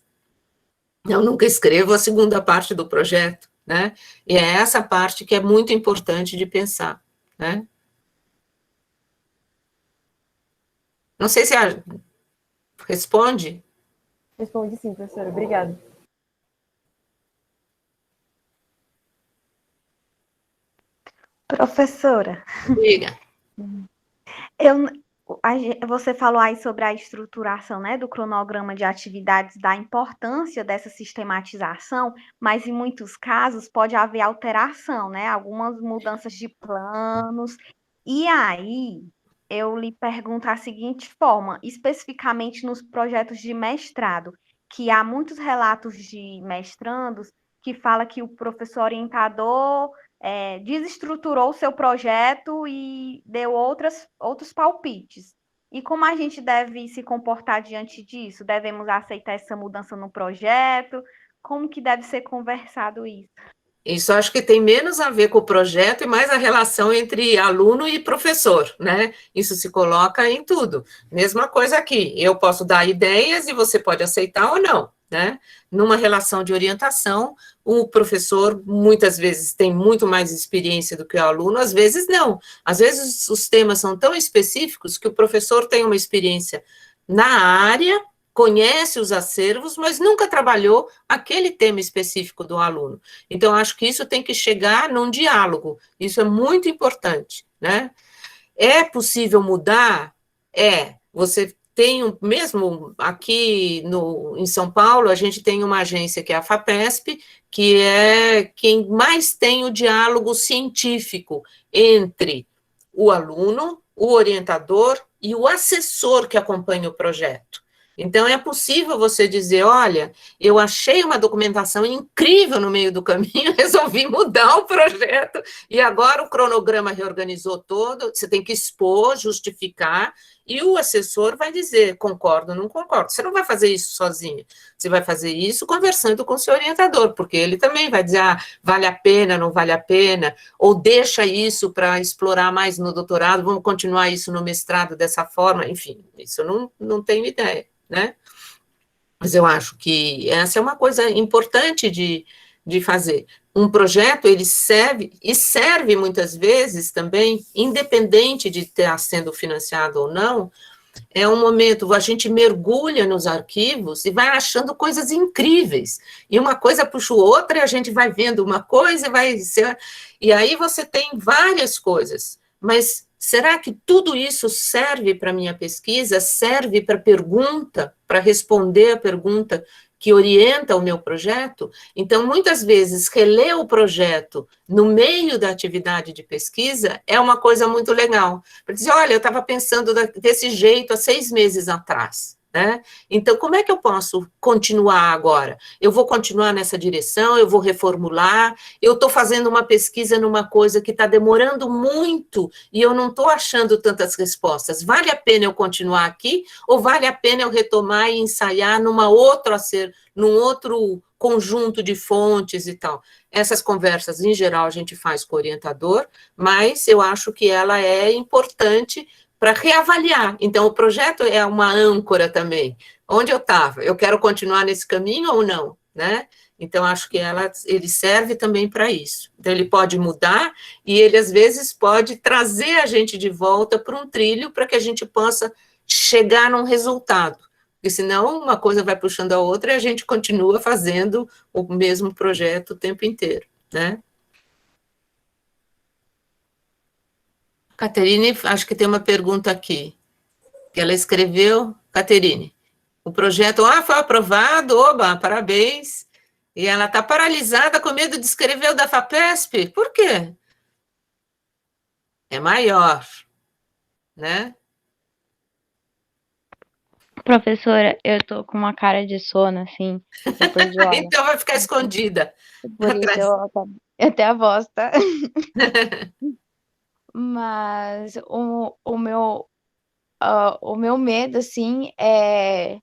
Eu nunca escrevo a segunda parte do projeto, né? E é essa parte que é muito importante de pensar, né? Não sei se responde. Responde sim, professora. Obrigada. Professora, Diga. Você falou aí sobre a estruturação, né, do cronograma de atividades, da importância dessa sistematização, mas em muitos casos pode haver alteração, né, algumas mudanças de planos. E aí, eu lhe pergunto a seguinte forma, especificamente nos projetos de mestrado, que há muitos relatos de mestrandos que fala que o professor orientador desestruturou o seu projeto e deu outros palpites. E como a gente deve se comportar diante disso? Devemos aceitar essa mudança no projeto? Como que deve ser conversado isso? Isso acho que tem menos a ver com o projeto e mais a relação entre aluno e professor, né? Isso se coloca em tudo. Mesma coisa aqui, eu posso dar ideias e você pode aceitar ou não, né? Numa relação de orientação, o professor muitas vezes tem muito mais experiência do que o aluno, às vezes não. Às vezes os temas são tão específicos que o professor tem uma experiência na área, conhece os acervos, mas nunca trabalhou aquele tema específico do aluno. Então, acho que isso tem que chegar num diálogo, isso é muito importante, né? É possível mudar? Você tem, mesmo aqui em São Paulo, a gente tem uma agência que é a FAPESP, que é quem mais tem o diálogo científico entre o aluno, o orientador e o assessor que acompanha o projeto. Então, é possível você dizer, olha, eu achei uma documentação incrível no meio do caminho, resolvi mudar o projeto, e agora o cronograma reorganizou todo, você tem que expor, justificar, e o assessor vai dizer, concordo ou não concordo. Você não vai fazer isso sozinho, você vai fazer isso conversando com o seu orientador, porque ele também vai dizer, vale a pena, não vale a pena, ou deixa isso para explorar mais no doutorado, vamos continuar isso no mestrado dessa forma, enfim, isso eu não tenho ideia, né? Mas eu acho que essa é uma coisa importante de fazer. Um projeto, ele serve muitas vezes também, independente de estar sendo financiado ou não, é um momento, a gente mergulha nos arquivos e vai achando coisas incríveis, e uma coisa puxa outra, e a gente vai vendo uma coisa e vai ser... E aí você tem várias coisas, mas será que tudo isso serve para a minha pesquisa? Serve para a pergunta, para responder a pergunta que orienta o meu projeto? Então, muitas vezes, reler o projeto no meio da atividade de pesquisa é uma coisa muito legal. Para dizer, olha, eu estava pensando desse jeito há 6 meses atrás, né? Então, como é que eu posso continuar agora? Eu vou continuar nessa direção, eu vou reformular, eu estou fazendo uma pesquisa numa coisa que está demorando muito e eu não estou achando tantas respostas. Vale a pena eu continuar aqui ou vale a pena eu retomar e ensaiar num outro conjunto de fontes e tal? Essas conversas, em geral, a gente faz com o orientador, mas eu acho que ela é importante para reavaliar. Então, o projeto é uma âncora também. Onde eu estava? Eu quero continuar nesse caminho ou não? Né? Então, acho que ele serve também para isso. Então, ele pode mudar e ele, às vezes, pode trazer a gente de volta para um trilho para que a gente possa chegar num resultado. Porque, senão, uma coisa vai puxando a outra e a gente continua fazendo o mesmo projeto o tempo inteiro, né? Caterine, acho que tem uma pergunta aqui, que ela escreveu. Caterine, o projeto foi aprovado, oba, parabéns, e ela está paralisada com medo de escrever o da FAPESP, por quê? É maior, né? Professora, eu tô com uma cara de sono, assim, depois de hora. Então vai ficar escondida. Por isso até a voz, tá? Mas o meu medo, assim, é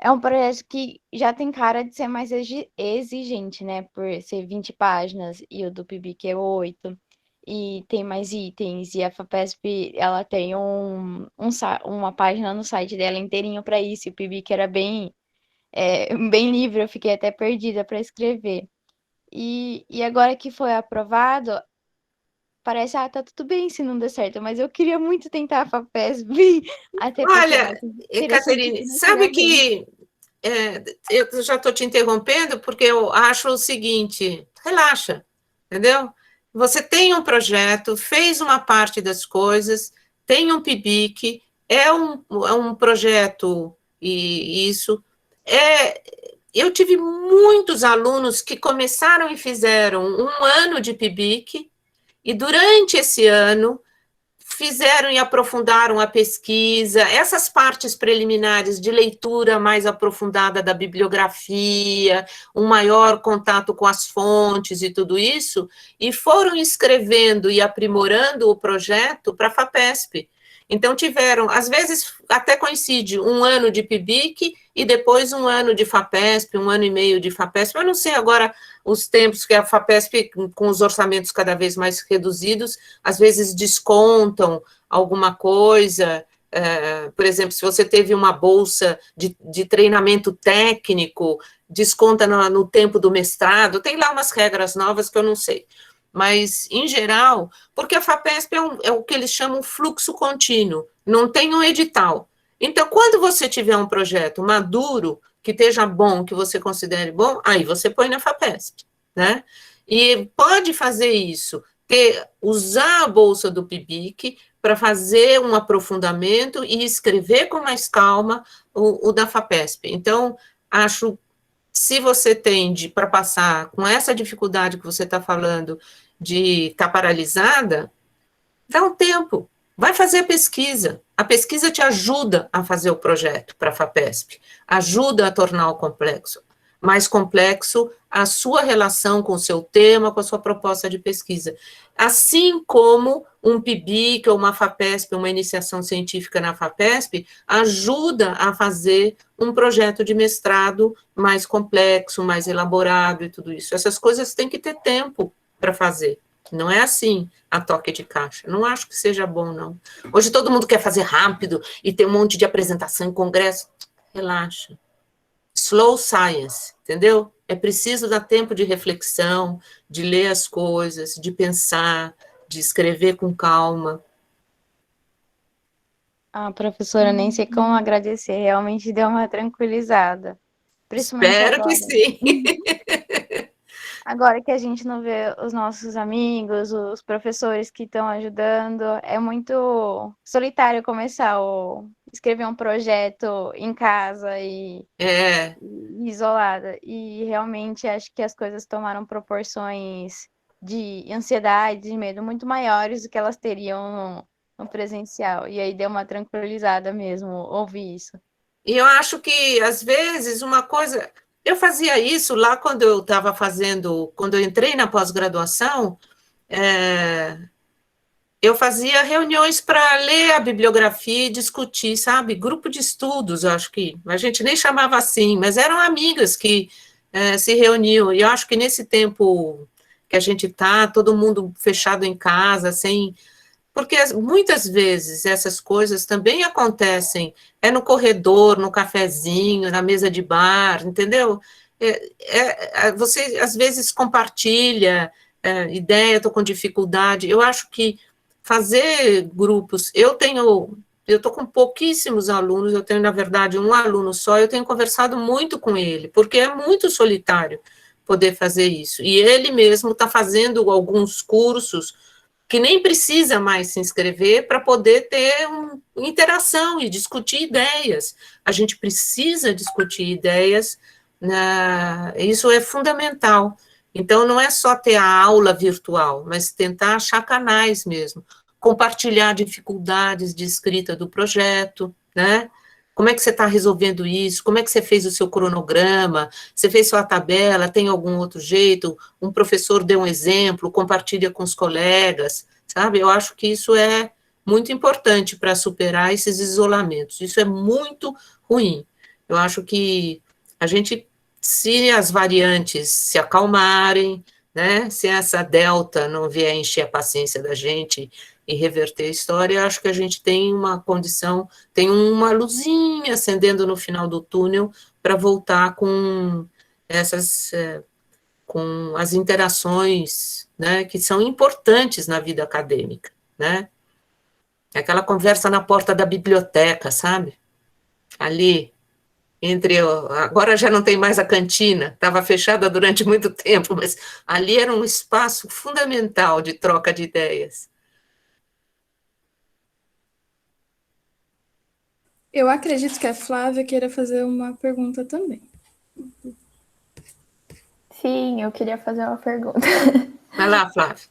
um projeto que já tem cara de ser mais exigente, né? Por ser 20 páginas e o do PIBIC é 8, e tem mais itens, e a FAPESP, ela tem uma página no site dela inteirinho para isso, e o PIBIC era bem livre, eu fiquei até perdida para escrever. E agora que foi aprovado, parece, tá tudo bem se não der certo, mas eu queria muito tentar a FAPESP, até porque Olha, Caterine, sabe que eu já estou te interrompendo porque eu acho o seguinte, relaxa, entendeu? Você tem um projeto, fez uma parte das coisas, tem um PIBIC, é um projeto, e isso eu tive muitos alunos que começaram e fizeram um ano de PIBIC, e durante esse ano fizeram e aprofundaram a pesquisa, essas partes preliminares de leitura mais aprofundada da bibliografia, um maior contato com as fontes e tudo isso, e foram escrevendo e aprimorando o projeto para a FAPESP. Então, tiveram, às vezes, até coincide um ano de PIBIC e depois um ano de FAPESP, um ano e meio de FAPESP. Eu não sei agora os tempos que a FAPESP, com os orçamentos cada vez mais reduzidos, às vezes descontam alguma coisa. Por exemplo, se você teve uma bolsa de treinamento técnico, desconta no tempo do mestrado, tem lá umas regras novas que eu não sei. Mas, em geral, porque a FAPESP é o que eles chamam fluxo contínuo, não tem um edital. Então, quando você tiver um projeto maduro, que esteja bom, que você considere bom, aí você põe na FAPESP, né? E pode fazer isso, usar a bolsa do PIBIC para fazer um aprofundamento e escrever com mais calma o da FAPESP. Então, acho, se você tende para passar com essa dificuldade que você está falando de estar paralisada, dá um tempo, vai fazer a pesquisa te ajuda a fazer o projeto para a FAPESP, ajuda a tornar o mais complexo a sua relação com o seu tema, com a sua proposta de pesquisa. Assim como um PIBIC ou uma FAPESP, uma iniciação científica na FAPESP, ajuda a fazer um projeto de mestrado mais complexo, mais elaborado e tudo isso. Essas coisas têm que ter tempo para fazer. Não é assim, a toque de caixa. Não acho que seja bom, não. Hoje todo mundo quer fazer rápido e ter um monte de apresentação em congresso. Relaxa. Slow science, entendeu? É preciso dar tempo de reflexão, de ler as coisas, de pensar, de escrever com calma. Professora, nem sei como agradecer, realmente deu uma tranquilizada. Principalmente Espero agora. que sim. Agora que a gente não vê os nossos amigos, os professores que estão ajudando, é muito solitário começar a escrever um projeto em casa e isolada. E realmente acho que as coisas tomaram proporções de ansiedade, de medo muito maiores do que elas teriam no presencial. E aí deu uma tranquilizada mesmo ouvir isso. E eu acho que, às vezes, uma coisa... Eu fazia isso lá quando eu estava quando eu entrei na pós-graduação, eu fazia reuniões para ler a bibliografia e discutir, sabe? Grupo de estudos, eu acho que a gente nem chamava assim, mas eram amigas que se reuniam. E eu acho que nesse tempo que a gente está, todo mundo fechado em casa, sem... Porque muitas vezes essas coisas também acontecem, no corredor, no cafezinho, na mesa de bar, entendeu? Você, às vezes, compartilha ideia, estou com dificuldade. Eu acho que fazer grupos... Eu estou com pouquíssimos alunos, eu tenho, na verdade, um aluno só, eu tenho conversado muito com ele, porque é muito solitário poder fazer isso. E ele mesmo está fazendo alguns cursos que nem precisa mais se inscrever para poder ter interação e discutir ideias. A gente precisa discutir ideias, isso é fundamental. Então, não é só ter a aula virtual, mas tentar achar canais mesmo, compartilhar dificuldades de escrita do projeto, né? Como é que você está resolvendo isso? Como é que você fez o seu cronograma? Você fez sua tabela? Tem algum outro jeito? Um professor deu um exemplo, compartilha com os colegas, sabe? Eu acho que isso é muito importante para superar esses isolamentos. Isso é muito ruim. Eu acho que a gente, se as variantes se acalmarem, né? Se essa delta não vier encher a paciência da gente e reverter a história, acho que a gente tem uma condição, tem uma luzinha acendendo no final do túnel para voltar com com as interações, né, que são importantes na vida acadêmica, né? Aquela conversa na porta da biblioteca, sabe? Ali, agora já não tem mais a cantina, estava fechada durante muito tempo, mas ali era um espaço fundamental de troca de ideias. Eu acredito que a Flávia queira fazer uma pergunta também. Sim, eu queria fazer uma pergunta. Vai lá, Flávia.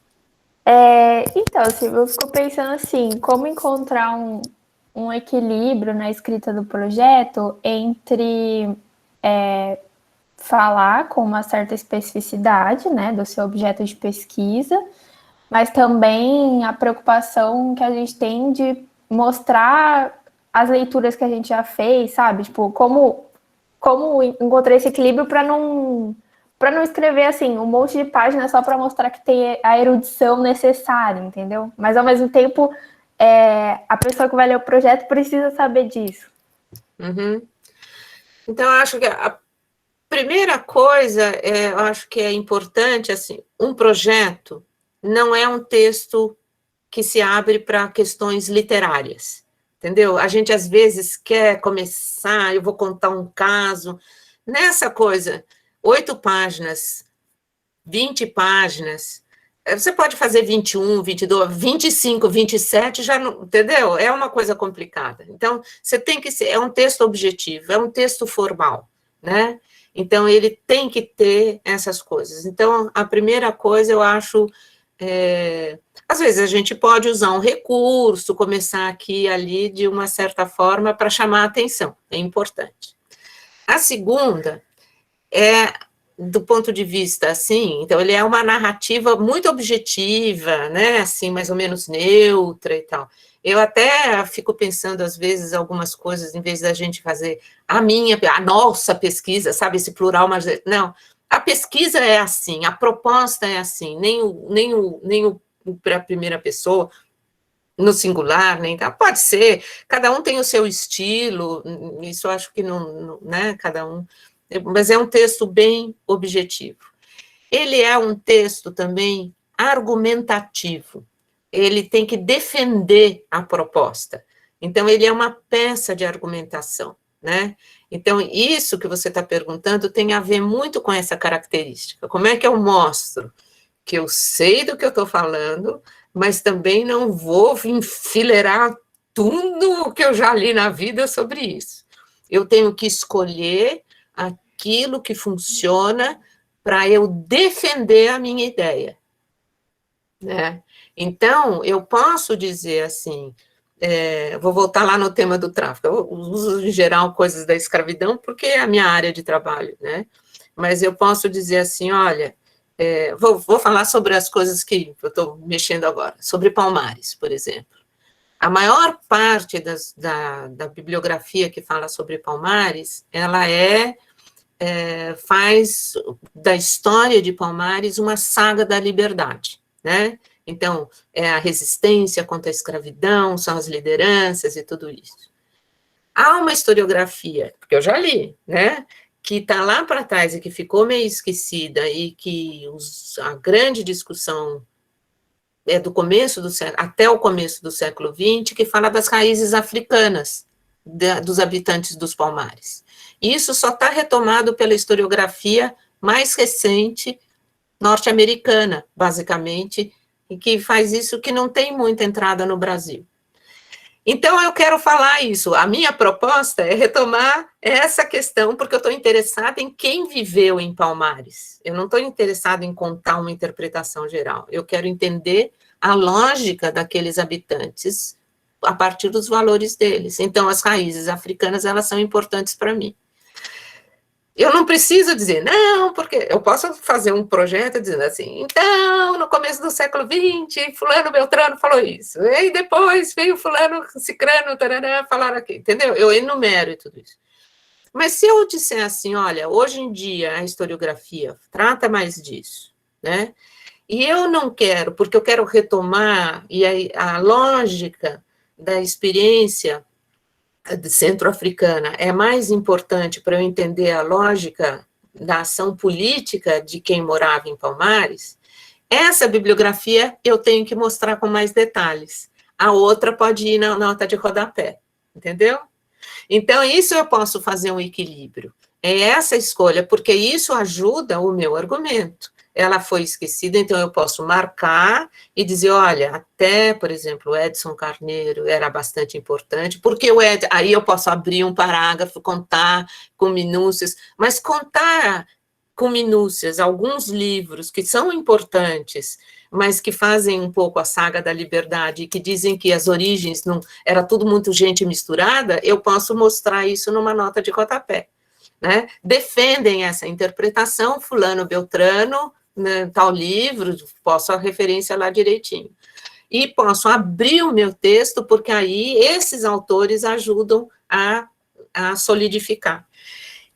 Então, assim, eu fico pensando assim, como encontrar um equilíbrio na escrita do projeto entre falar com uma certa especificidade, né, do seu objeto de pesquisa, mas também a preocupação que a gente tem de mostrar as leituras que a gente já fez, sabe? Tipo, como encontrar esse equilíbrio para não escrever assim um monte de páginas só para mostrar que tem a erudição necessária, entendeu? Mas ao mesmo tempo, a pessoa que vai ler o projeto precisa saber disso. Uhum. Então, eu acho que a primeira coisa, eu acho que é importante, assim, um projeto não é um texto que se abre para questões literárias, entendeu? A gente, às vezes, quer começar, eu vou contar um caso, nessa coisa, 8 páginas, 20 páginas, você pode fazer 21, 22, 25, 27, já não, entendeu? É uma coisa complicada. Então, você tem que ser, é um texto objetivo, é um texto formal, né? Então, ele tem que ter essas coisas. Então, a primeira coisa, eu acho, às vezes a gente pode usar um recurso, começar aqui e ali, de uma certa forma, para chamar a atenção, é importante. A segunda é do ponto de vista, assim, então ele é uma narrativa muito objetiva, né, assim, mais ou menos neutra e tal. Eu até fico pensando, às vezes, algumas coisas, em vez da gente fazer a nossa pesquisa, sabe, esse plural, mas não, a pesquisa é assim, a proposta é assim, nem para a primeira pessoa, no singular, nem tá, pode ser, cada um tem o seu estilo, isso eu acho que não, né, cada um, mas é um texto bem objetivo. Ele é um texto também argumentativo, ele tem que defender a proposta, então ele é uma peça de argumentação, né? Então, isso que você está perguntando tem a ver muito com essa característica. Como é que eu mostro que eu sei do que eu estou falando, mas também não vou enfileirar tudo o que eu já li na vida sobre isso. Eu tenho que escolher aquilo que funciona para eu defender a minha ideia, né? Então, eu posso dizer assim, vou voltar lá no tema do tráfico, eu uso em geral coisas da escravidão porque é a minha área de trabalho, né? Mas eu posso dizer assim, olha, vou falar sobre as coisas que eu estou mexendo agora, sobre Palmares, por exemplo. A maior parte da bibliografia que fala sobre Palmares, ela faz da história de Palmares uma saga da liberdade, né? Então, é a resistência contra a escravidão, são as lideranças e tudo isso. Há uma historiografia, que eu já li, né? Que está lá para trás e que ficou meio esquecida e que a grande discussão é do começo do século, até o começo do século XX, que fala das raízes africanas dos habitantes dos Palmares. E isso só está retomado pela historiografia mais recente, norte-americana, basicamente, e que faz isso que não tem muita entrada no Brasil. Então, eu quero falar isso. A minha proposta é retomar essa questão, porque eu estou interessada em quem viveu em Palmares. Eu não estou interessada em contar uma interpretação geral. Eu quero entender a lógica daqueles habitantes a partir dos valores deles. Então, as raízes africanas, elas são importantes para mim. Eu não preciso dizer, não, porque eu posso fazer um projeto dizendo assim, então, no começo do século XX, fulano Beltrano falou isso, e depois veio fulano Cicrano, tarará, falaram aqui, entendeu? Eu enumero e tudo isso. Mas se eu disser assim, olha, hoje em dia a historiografia trata mais disso, né? E eu não quero, porque eu quero retomar, e a lógica da experiência centro-africana é mais importante para eu entender a lógica da ação política de quem morava em Palmares, essa bibliografia eu tenho que mostrar com mais detalhes. A outra pode ir na nota de rodapé, entendeu? Então, isso eu posso fazer um equilíbrio. É essa escolha, porque isso ajuda o meu argumento. ela foi esquecida, então eu posso marcar e dizer, olha, até, por exemplo, o Edson Carneiro era bastante importante, porque aí eu posso abrir um parágrafo, contar com minúcias, mas contar com minúcias alguns livros que são importantes, mas que fazem um pouco a saga da liberdade, que dizem que as origens não era tudo muito gente misturada, eu posso mostrar isso numa nota de rodapé. Né? Defendem essa interpretação, fulano, beltrano, né, tal livro, posso a referência lá direitinho. E posso abrir o meu texto, porque aí esses autores ajudam a solidificar.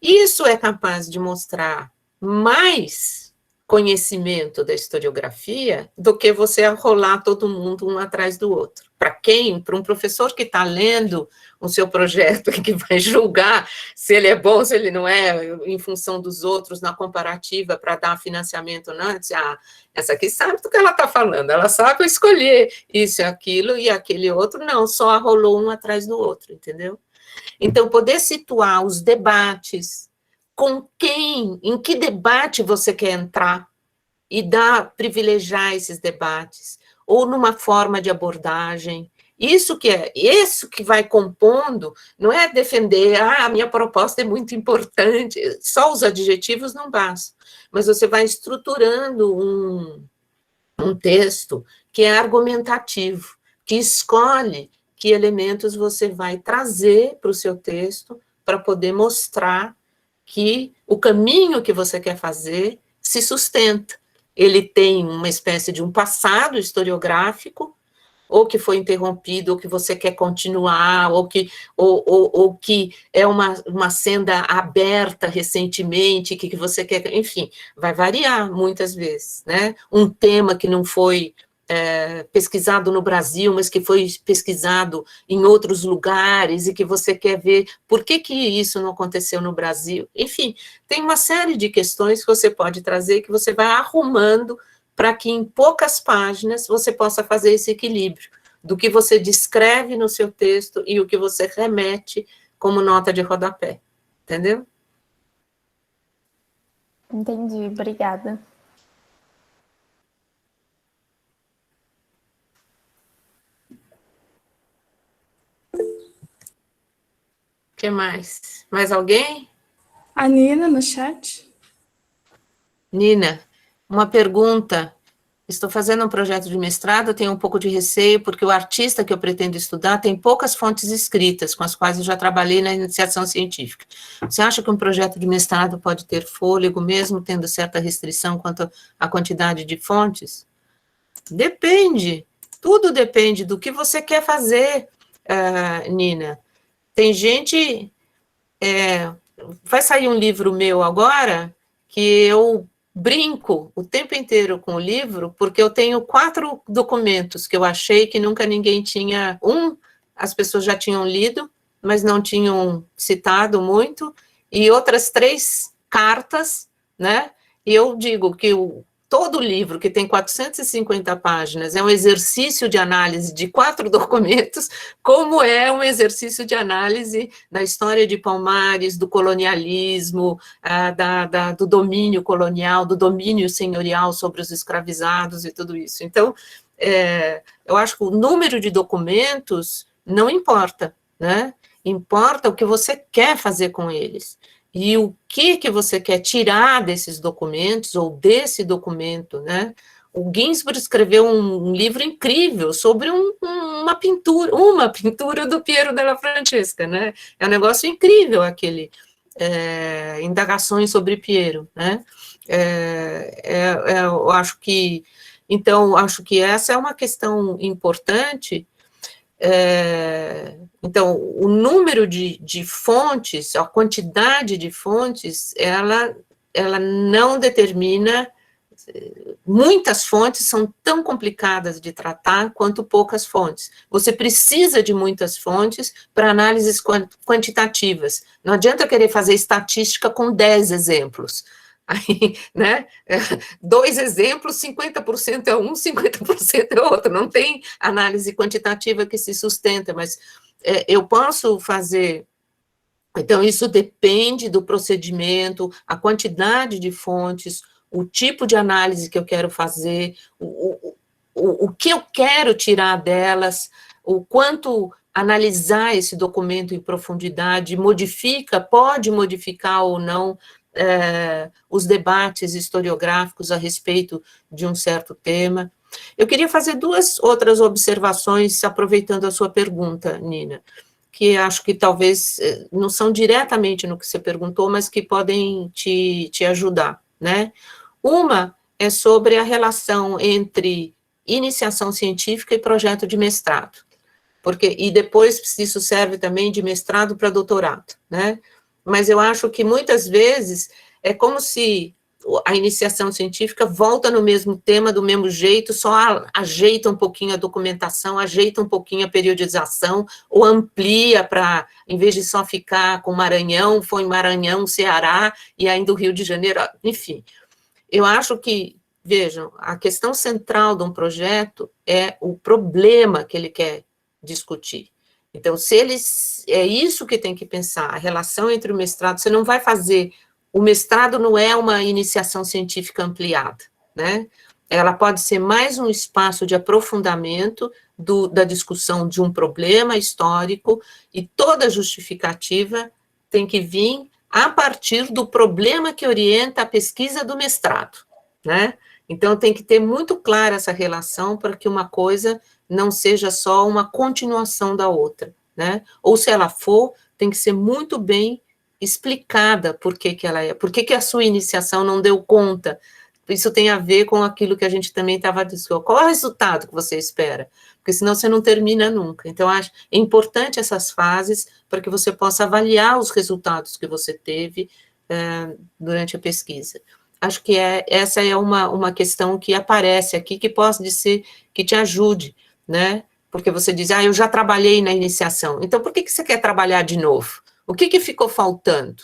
Isso é capaz de mostrar mais conhecimento da historiografia do que você rolar todo mundo um atrás do outro. Para quem? Para um professor que está lendo o seu projeto e que vai julgar se ele é bom, se ele não é, em função dos outros, na comparativa, para dar financiamento ou não, essa aqui sabe do que ela está falando, ela sabe escolher isso e aquilo, e aquele outro não, só rolou um atrás do outro, entendeu? Então, poder situar os debates, com quem, em que debate você quer entrar, e privilegiar esses debates, ou numa forma de abordagem, isso que vai compondo, não é defender, a minha proposta é muito importante, só os adjetivos não bastam, mas você vai estruturando um texto que é argumentativo, que escolhe que elementos você vai trazer para o seu texto para poder mostrar que o caminho que você quer fazer se sustenta. Ele tem uma espécie de um passado historiográfico, ou que foi interrompido, ou que você quer continuar, ou que é uma senda aberta recentemente, que você quer, enfim, vai variar muitas vezes, né? Um tema que não foi pesquisado no Brasil, mas que foi pesquisado em outros lugares, e que você quer ver por que isso não aconteceu no Brasil. Enfim, tem uma série de questões que você pode trazer, que você vai arrumando para que em poucas páginas você possa fazer esse equilíbrio do que você descreve no seu texto e o que você remete como nota de rodapé. Entendeu? Entendi, obrigada. O que mais? Mais alguém? A Nina, no chat. Nina, uma pergunta. Estou fazendo um projeto de mestrado, tenho um pouco de receio, porque o artista que eu pretendo estudar tem poucas fontes escritas, com as quais eu já trabalhei na iniciação científica. Você acha que um projeto de mestrado pode ter fôlego, mesmo tendo certa restrição quanto à quantidade de fontes? Depende. Tudo depende do que você quer fazer, Nina. Tem gente... vai sair um livro meu agora, que eu brinco o tempo inteiro com o livro, porque eu tenho 4 documentos que eu achei que nunca ninguém tinha... as pessoas já tinham lido, mas não tinham citado muito, e outras 3 cartas, né? E eu digo que todo livro que tem 450 páginas é um exercício de análise de 4 documentos, como é um exercício de análise da história de Palmares, do colonialismo, do domínio colonial, do domínio senhorial sobre os escravizados e tudo isso. Então, eu acho que o número de documentos não importa, né? Importa o que você quer fazer com eles. E o que você quer tirar desses documentos, ou desse documento, né? O Ginsburg escreveu um livro incrível sobre uma pintura do Piero della Francesca, né? É um negócio incrível aquele, indagações sobre Piero, né? Eu acho que, então, acho que essa é uma questão importante. Então, o número de fontes, a quantidade de fontes, ela não determina. Muitas fontes são tão complicadas de tratar quanto poucas fontes. Você precisa de muitas fontes para análises quantitativas. Não adianta querer fazer estatística com 10 exemplos. Aí, né, 2 exemplos, 50% é um, 50% é outro, não tem análise quantitativa que se sustenta, mas eu posso fazer, então isso depende do procedimento, a quantidade de fontes, o tipo de análise que eu quero fazer, o que eu quero tirar delas, o quanto analisar esse documento em profundidade pode modificar ou não os debates historiográficos a respeito de um certo tema. Eu queria fazer 2 outras observações, aproveitando a sua pergunta, Nina, que acho que talvez não são diretamente no que você perguntou, mas que podem te ajudar, né? Uma é sobre a relação entre iniciação científica e projeto de mestrado, e depois isso serve também de mestrado para doutorado, né? Mas eu acho que muitas vezes é como se a iniciação científica volta no mesmo tema, do mesmo jeito, só ajeita um pouquinho a documentação, ajeita um pouquinho a periodização, ou amplia para, em vez de só ficar com Maranhão, foi em Maranhão, Ceará, e ainda o Rio de Janeiro, enfim. Eu acho que, vejam, a questão central de um projeto é o problema que ele quer discutir. Então, é isso que tem que pensar, a relação entre o mestrado, você não vai fazer, o mestrado não é uma iniciação científica ampliada, né? Ela pode ser mais um espaço de aprofundamento da discussão de um problema histórico, e toda justificativa tem que vir a partir do problema que orienta a pesquisa do mestrado, né? Então, tem que ter muito clara essa relação para que uma coisa não seja só uma continuação da outra, né? Ou se ela for, tem que ser muito bem explicada por que ela é, por que a sua iniciação não deu conta. Isso tem a ver com aquilo que a gente também estava dizendo, qual é o resultado que você espera? Porque senão você não termina nunca. Então, acho importante essas fases para que você possa avaliar os resultados que você teve durante a pesquisa. Acho que essa é uma questão que aparece aqui, que pode ser que te ajude, né? Porque você diz, eu já trabalhei na iniciação, então por que você quer trabalhar de novo? O que ficou faltando?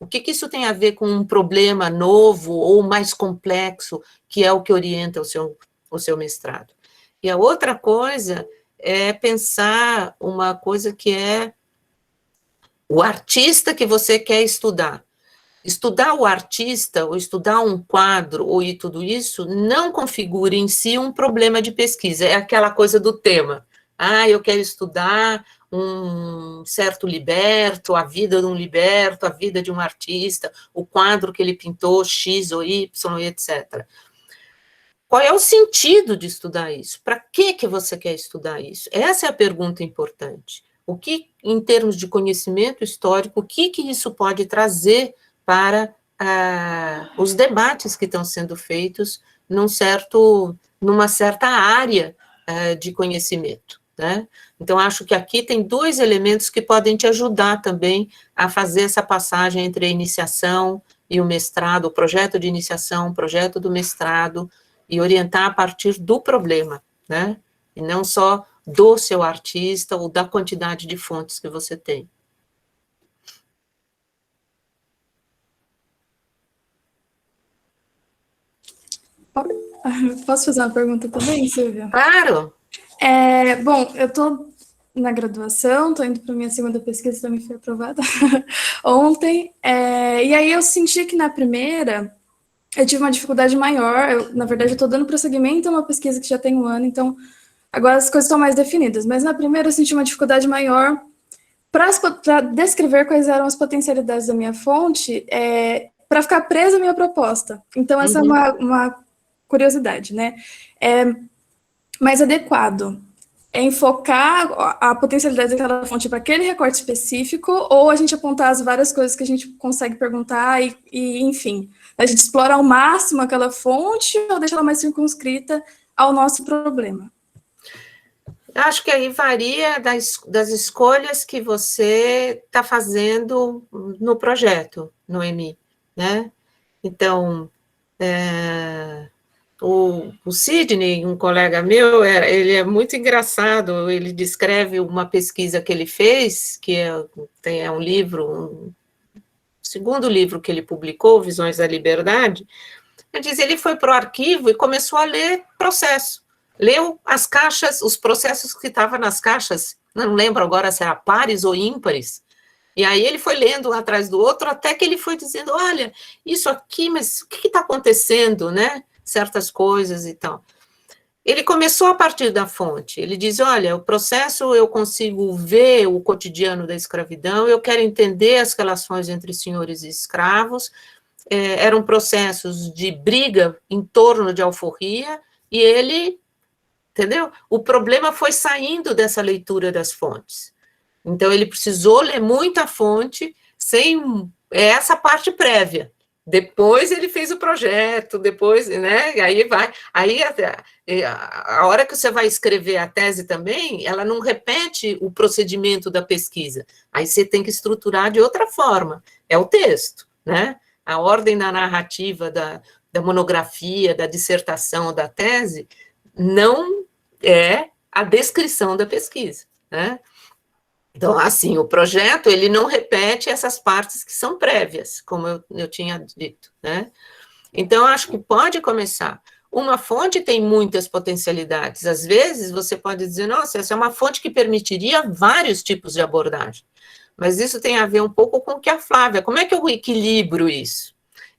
O que isso tem a ver com um problema novo ou mais complexo, que é o que orienta o seu mestrado? E a outra coisa é pensar uma coisa que é o artista que você quer estudar. Estudar o artista, ou estudar um quadro, ou tudo isso, não configura em si um problema de pesquisa, é aquela coisa do tema. Eu quero estudar um certo liberto, a vida de um liberto, a vida de um artista, o quadro que ele pintou, X ou Y, etc. Qual é o sentido de estudar isso? Para que você quer estudar isso? Essa é a pergunta importante. O que, em termos de conhecimento histórico, o que isso pode trazer para os debates que estão sendo feitos numa certa área de conhecimento, né? Então, acho que aqui tem 2 elementos que podem te ajudar também a fazer essa passagem entre a iniciação e o mestrado, o projeto de iniciação, o projeto do mestrado, e orientar a partir do problema, né? E não só do seu artista ou da quantidade de fontes que você tem. Posso fazer uma pergunta também, Silvia? Claro! Bom, eu estou na graduação, estou indo para a minha segunda pesquisa, também foi aprovada ontem, e aí eu senti que na primeira eu tive uma dificuldade maior. Na verdade, eu estou dando prosseguimento a uma pesquisa que já tem 1 ano, então agora as coisas estão mais definidas, mas na primeira eu senti uma dificuldade maior para descrever quais eram as potencialidades da minha fonte, para ficar presa à minha proposta. Então, essa é uma curiosidade, né? Mais adequado enfocar a potencialidade daquela fonte para aquele recorte específico, ou a gente apontar as várias coisas que a gente consegue perguntar e enfim, a gente explora ao máximo aquela fonte ou deixa ela mais circunscrita ao nosso problema? Acho que aí varia das escolhas que você está fazendo no projeto, no EMI, né? Então, o Sidney, um colega meu, ele é muito engraçado, ele descreve uma pesquisa que ele fez, que é um livro, o segundo livro que ele publicou, Visões da Liberdade. Ele diz, ele foi para o arquivo e começou a ler processo, leu as caixas, os processos que estavam nas caixas, não lembro agora se era pares ou ímpares, E aí ele foi lendo um atrás do outro, até que ele foi dizendo, olha, isso aqui, mas o que está acontecendo, né? Certas coisas e tal. Ele começou a partir da fonte, ele diz, olha, o processo eu consigo ver o cotidiano da escravidão, eu quero entender as relações entre senhores e escravos, eram processos de briga em torno de alforria, e ele, entendeu? O problema foi saindo dessa leitura das fontes. Então, ele precisou ler muita fonte, sem essa parte prévia. Depois ele fez o projeto, depois, né, e aí vai, aí a hora que você vai escrever a tese também, ela não repete o procedimento da pesquisa, aí você tem que estruturar de outra forma, é o texto, né, a ordem da narrativa da monografia, da dissertação, da tese, não é a descrição da pesquisa, né. Então, assim, o projeto, ele não repete essas partes que são prévias, como eu tinha dito, né? Então, acho que pode começar. Uma fonte tem muitas potencialidades. Às vezes, você pode dizer, nossa, essa é uma fonte que permitiria vários tipos de abordagem. Mas isso tem a ver um pouco com o que a Flávia, como é que eu equilibro isso?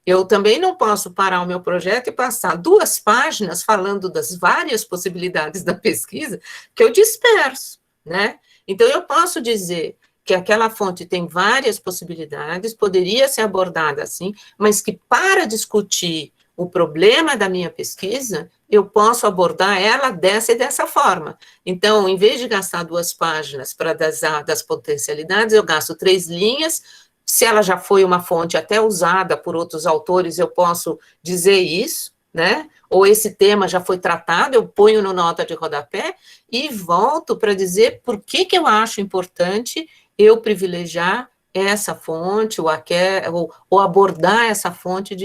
Eu também não posso parar o meu projeto e passar 2 páginas falando das várias possibilidades da pesquisa, que eu disperso, né? Então, eu posso dizer que aquela fonte tem várias possibilidades, poderia ser abordada assim, mas que para discutir o problema da minha pesquisa, eu posso abordar ela dessa e dessa forma. Então, em vez de gastar 2 páginas para das potencialidades, eu gasto 3 linhas. Se ela já foi uma fonte até usada por outros autores, eu posso dizer isso, né? Ou esse tema já foi tratado, eu ponho no nota de rodapé e volto para dizer por que eu acho importante eu privilegiar essa fonte, ou abordar essa fonte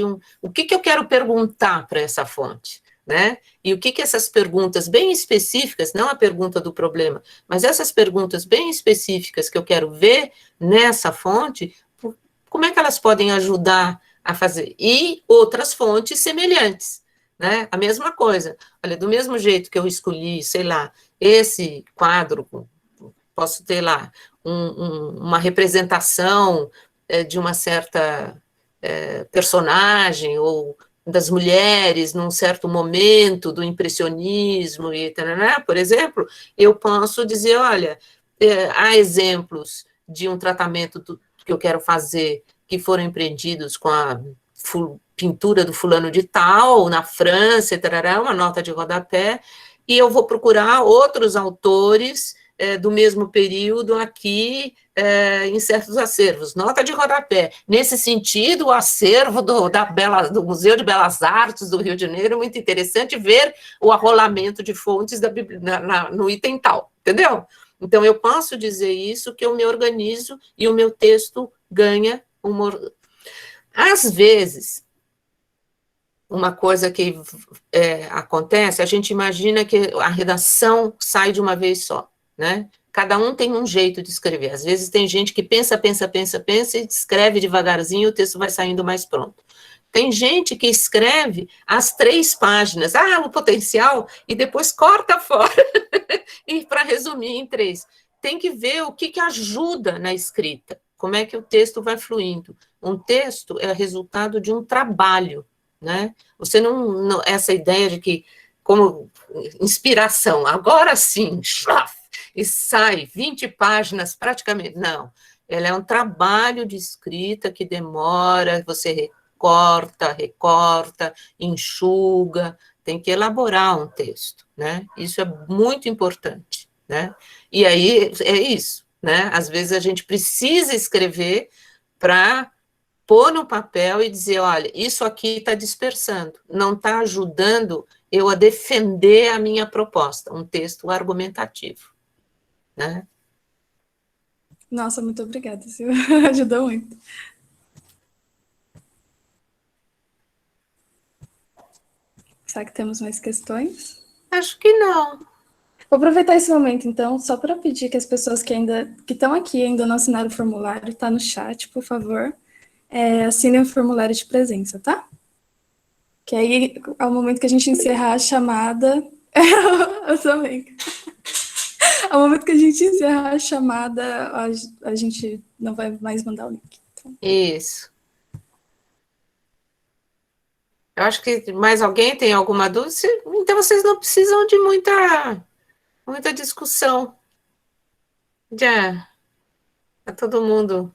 o que eu quero perguntar para essa fonte, né? E o que essas perguntas bem específicas, não a pergunta do problema, mas essas perguntas bem específicas que eu quero ver nessa fonte, como é que elas podem ajudar a fazer? E outras fontes semelhantes, né? A mesma coisa. Olha, do mesmo jeito que eu escolhi, sei lá, esse quadro, posso ter lá uma representação de uma certa personagem, ou das mulheres num certo momento do impressionismo, e tarará, por exemplo, eu posso dizer, olha, há exemplos de um tratamento que eu quero fazer, que foram empreendidos com a pintura do fulano de tal, na França, tarará, uma nota de rodapé, e eu vou procurar outros autores do mesmo período aqui, em certos acervos, nota de rodapé. Nesse sentido, o acervo do Museu de Belas Artes do Rio de Janeiro é muito interessante ver o arrolamento de fontes no item tal, entendeu? Então, eu posso dizer isso, que eu me organizo e o meu texto ganha uma... Às vezes, uma coisa que acontece, a gente imagina que a redação sai de uma vez só, né? Cada um tem um jeito de escrever. Às vezes tem gente que pensa e escreve devagarzinho e o texto vai saindo mais pronto. Tem gente que escreve as 3 páginas, o potencial, e depois corta fora, e para resumir em 3. Tem que ver o que ajuda na escrita, como é que o texto vai fluindo. Um texto é resultado de um trabalho, né? Você não essa ideia de que, como inspiração, agora sim, e sai 20 páginas praticamente, não. Ela é um trabalho de escrita que demora, você recorta, enxuga, tem que elaborar um texto, né? Isso é muito importante, né? E aí é isso, né? Às vezes a gente precisa escrever para pôr no papel e dizer, olha, isso aqui está dispersando, não está ajudando eu a defender a minha proposta, um texto argumentativo, né? Nossa, muito obrigada, Sil. Ajudou muito. Será que temos mais questões? Acho que não. Vou aproveitar esse momento, então, só para pedir que as pessoas que estão aqui ainda não assinaram o formulário, está no chat, por favor, assinem o formulário de presença, tá? Que aí, ao momento que a gente encerrar a chamada, eu também. Ao momento que a gente encerrar a chamada, a gente não vai mais mandar o link. Então. Isso. Eu acho que mais alguém tem alguma dúvida? Então, vocês não precisam de muita discussão. Já, tá todo mundo.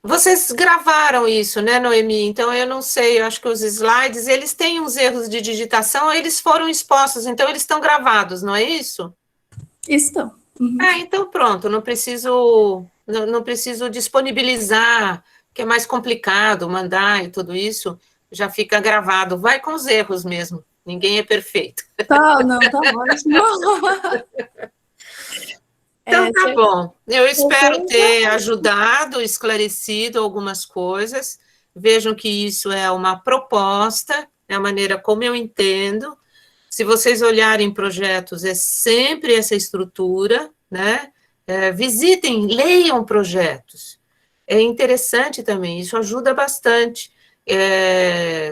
Vocês gravaram isso, né, Noemi? Então, eu não sei, eu acho que os slides, eles têm uns erros de digitação, eles foram expostos, então eles estão gravados, não é isso? Estão. Uhum. Então pronto, não preciso disponibilizar, que é mais complicado mandar e tudo isso, já fica gravado. Vai com os erros mesmo, ninguém é perfeito. Tá ótimo. Então tá bom, eu espero ter ajudado, esclarecido algumas coisas. Vejam que isso é uma proposta, é a maneira como eu entendo. Se vocês olharem projetos, é sempre essa estrutura, né? Visitem, leiam projetos. É interessante também, isso ajuda bastante.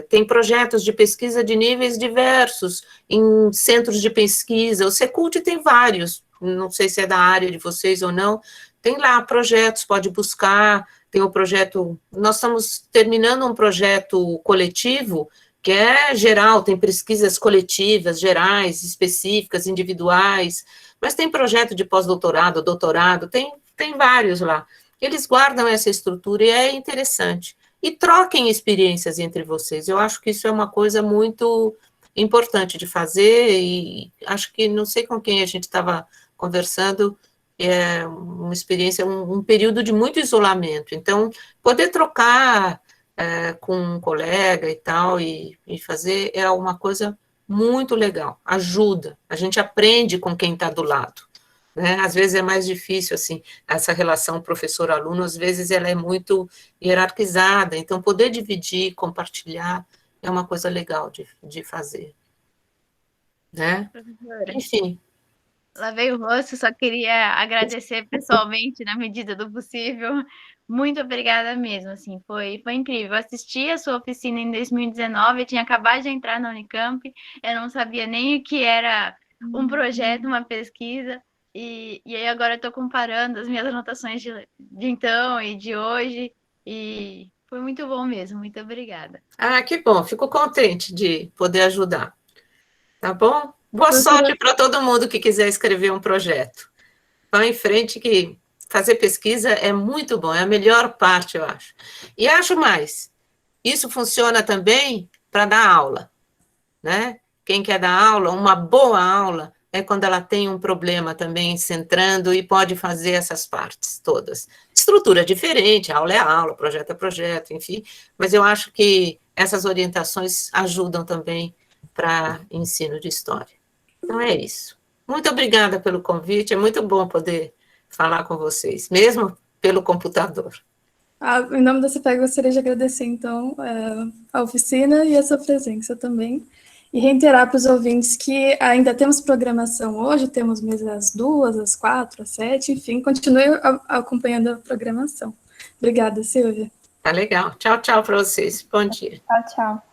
Tem projetos de pesquisa de níveis diversos, em centros de pesquisa, o Secult tem vários, não sei se é da área de vocês ou não, tem lá projetos, pode buscar, tem o projeto, nós estamos terminando um projeto coletivo, que é geral, tem pesquisas coletivas, gerais, específicas, individuais, mas tem projeto de pós-doutorado, doutorado, tem vários lá. Eles guardam essa estrutura e é interessante. E troquem experiências entre vocês. Eu acho que isso é uma coisa muito importante de fazer e acho que, não sei com quem a gente estava conversando, é uma experiência, um período de muito isolamento. Então, poder trocar com um colega e tal, e fazer, é uma coisa muito legal, ajuda, a gente aprende com quem está do lado, né? Às vezes é mais difícil, assim, essa relação professor-aluno, às vezes ela é muito hierarquizada, então poder dividir, compartilhar, é uma coisa legal de fazer, né? Professora, enfim. Lavei o rosto, só queria agradecer pessoalmente, na medida do possível. Muito obrigada mesmo, assim, foi incrível. Eu assisti a sua oficina em 2019, eu tinha acabado de entrar na Unicamp, eu não sabia nem o que era um projeto, uma pesquisa, e aí agora eu estou comparando as minhas anotações de então e de hoje, e foi muito bom mesmo, muito obrigada. Que bom, fico contente de poder ajudar. Tá bom? Boa sorte para todo mundo que quiser escrever um projeto. Vá em frente que fazer pesquisa é muito bom, é a melhor parte, eu acho. E acho mais, isso funciona também para dar aula, né? Quem quer dar aula, uma boa aula, é quando ela tem um problema também centrando e pode fazer essas partes todas. Estrutura diferente, aula é aula, projeto é projeto, enfim, mas eu acho que essas orientações ajudam também para ensino de história. Então é isso. Muito obrigada pelo convite, é muito bom poder falar com vocês, mesmo pelo computador. Em nome da CEPEG, gostaria de agradecer, então, a oficina e a sua presença também, e reiterar para os ouvintes que ainda temos programação hoje, temos mesas às 2, às 4, às 7, enfim, continue acompanhando a programação. Obrigada, Silvia. Tá legal. Tchau, tchau para vocês. Bom dia. Tchau, tchau.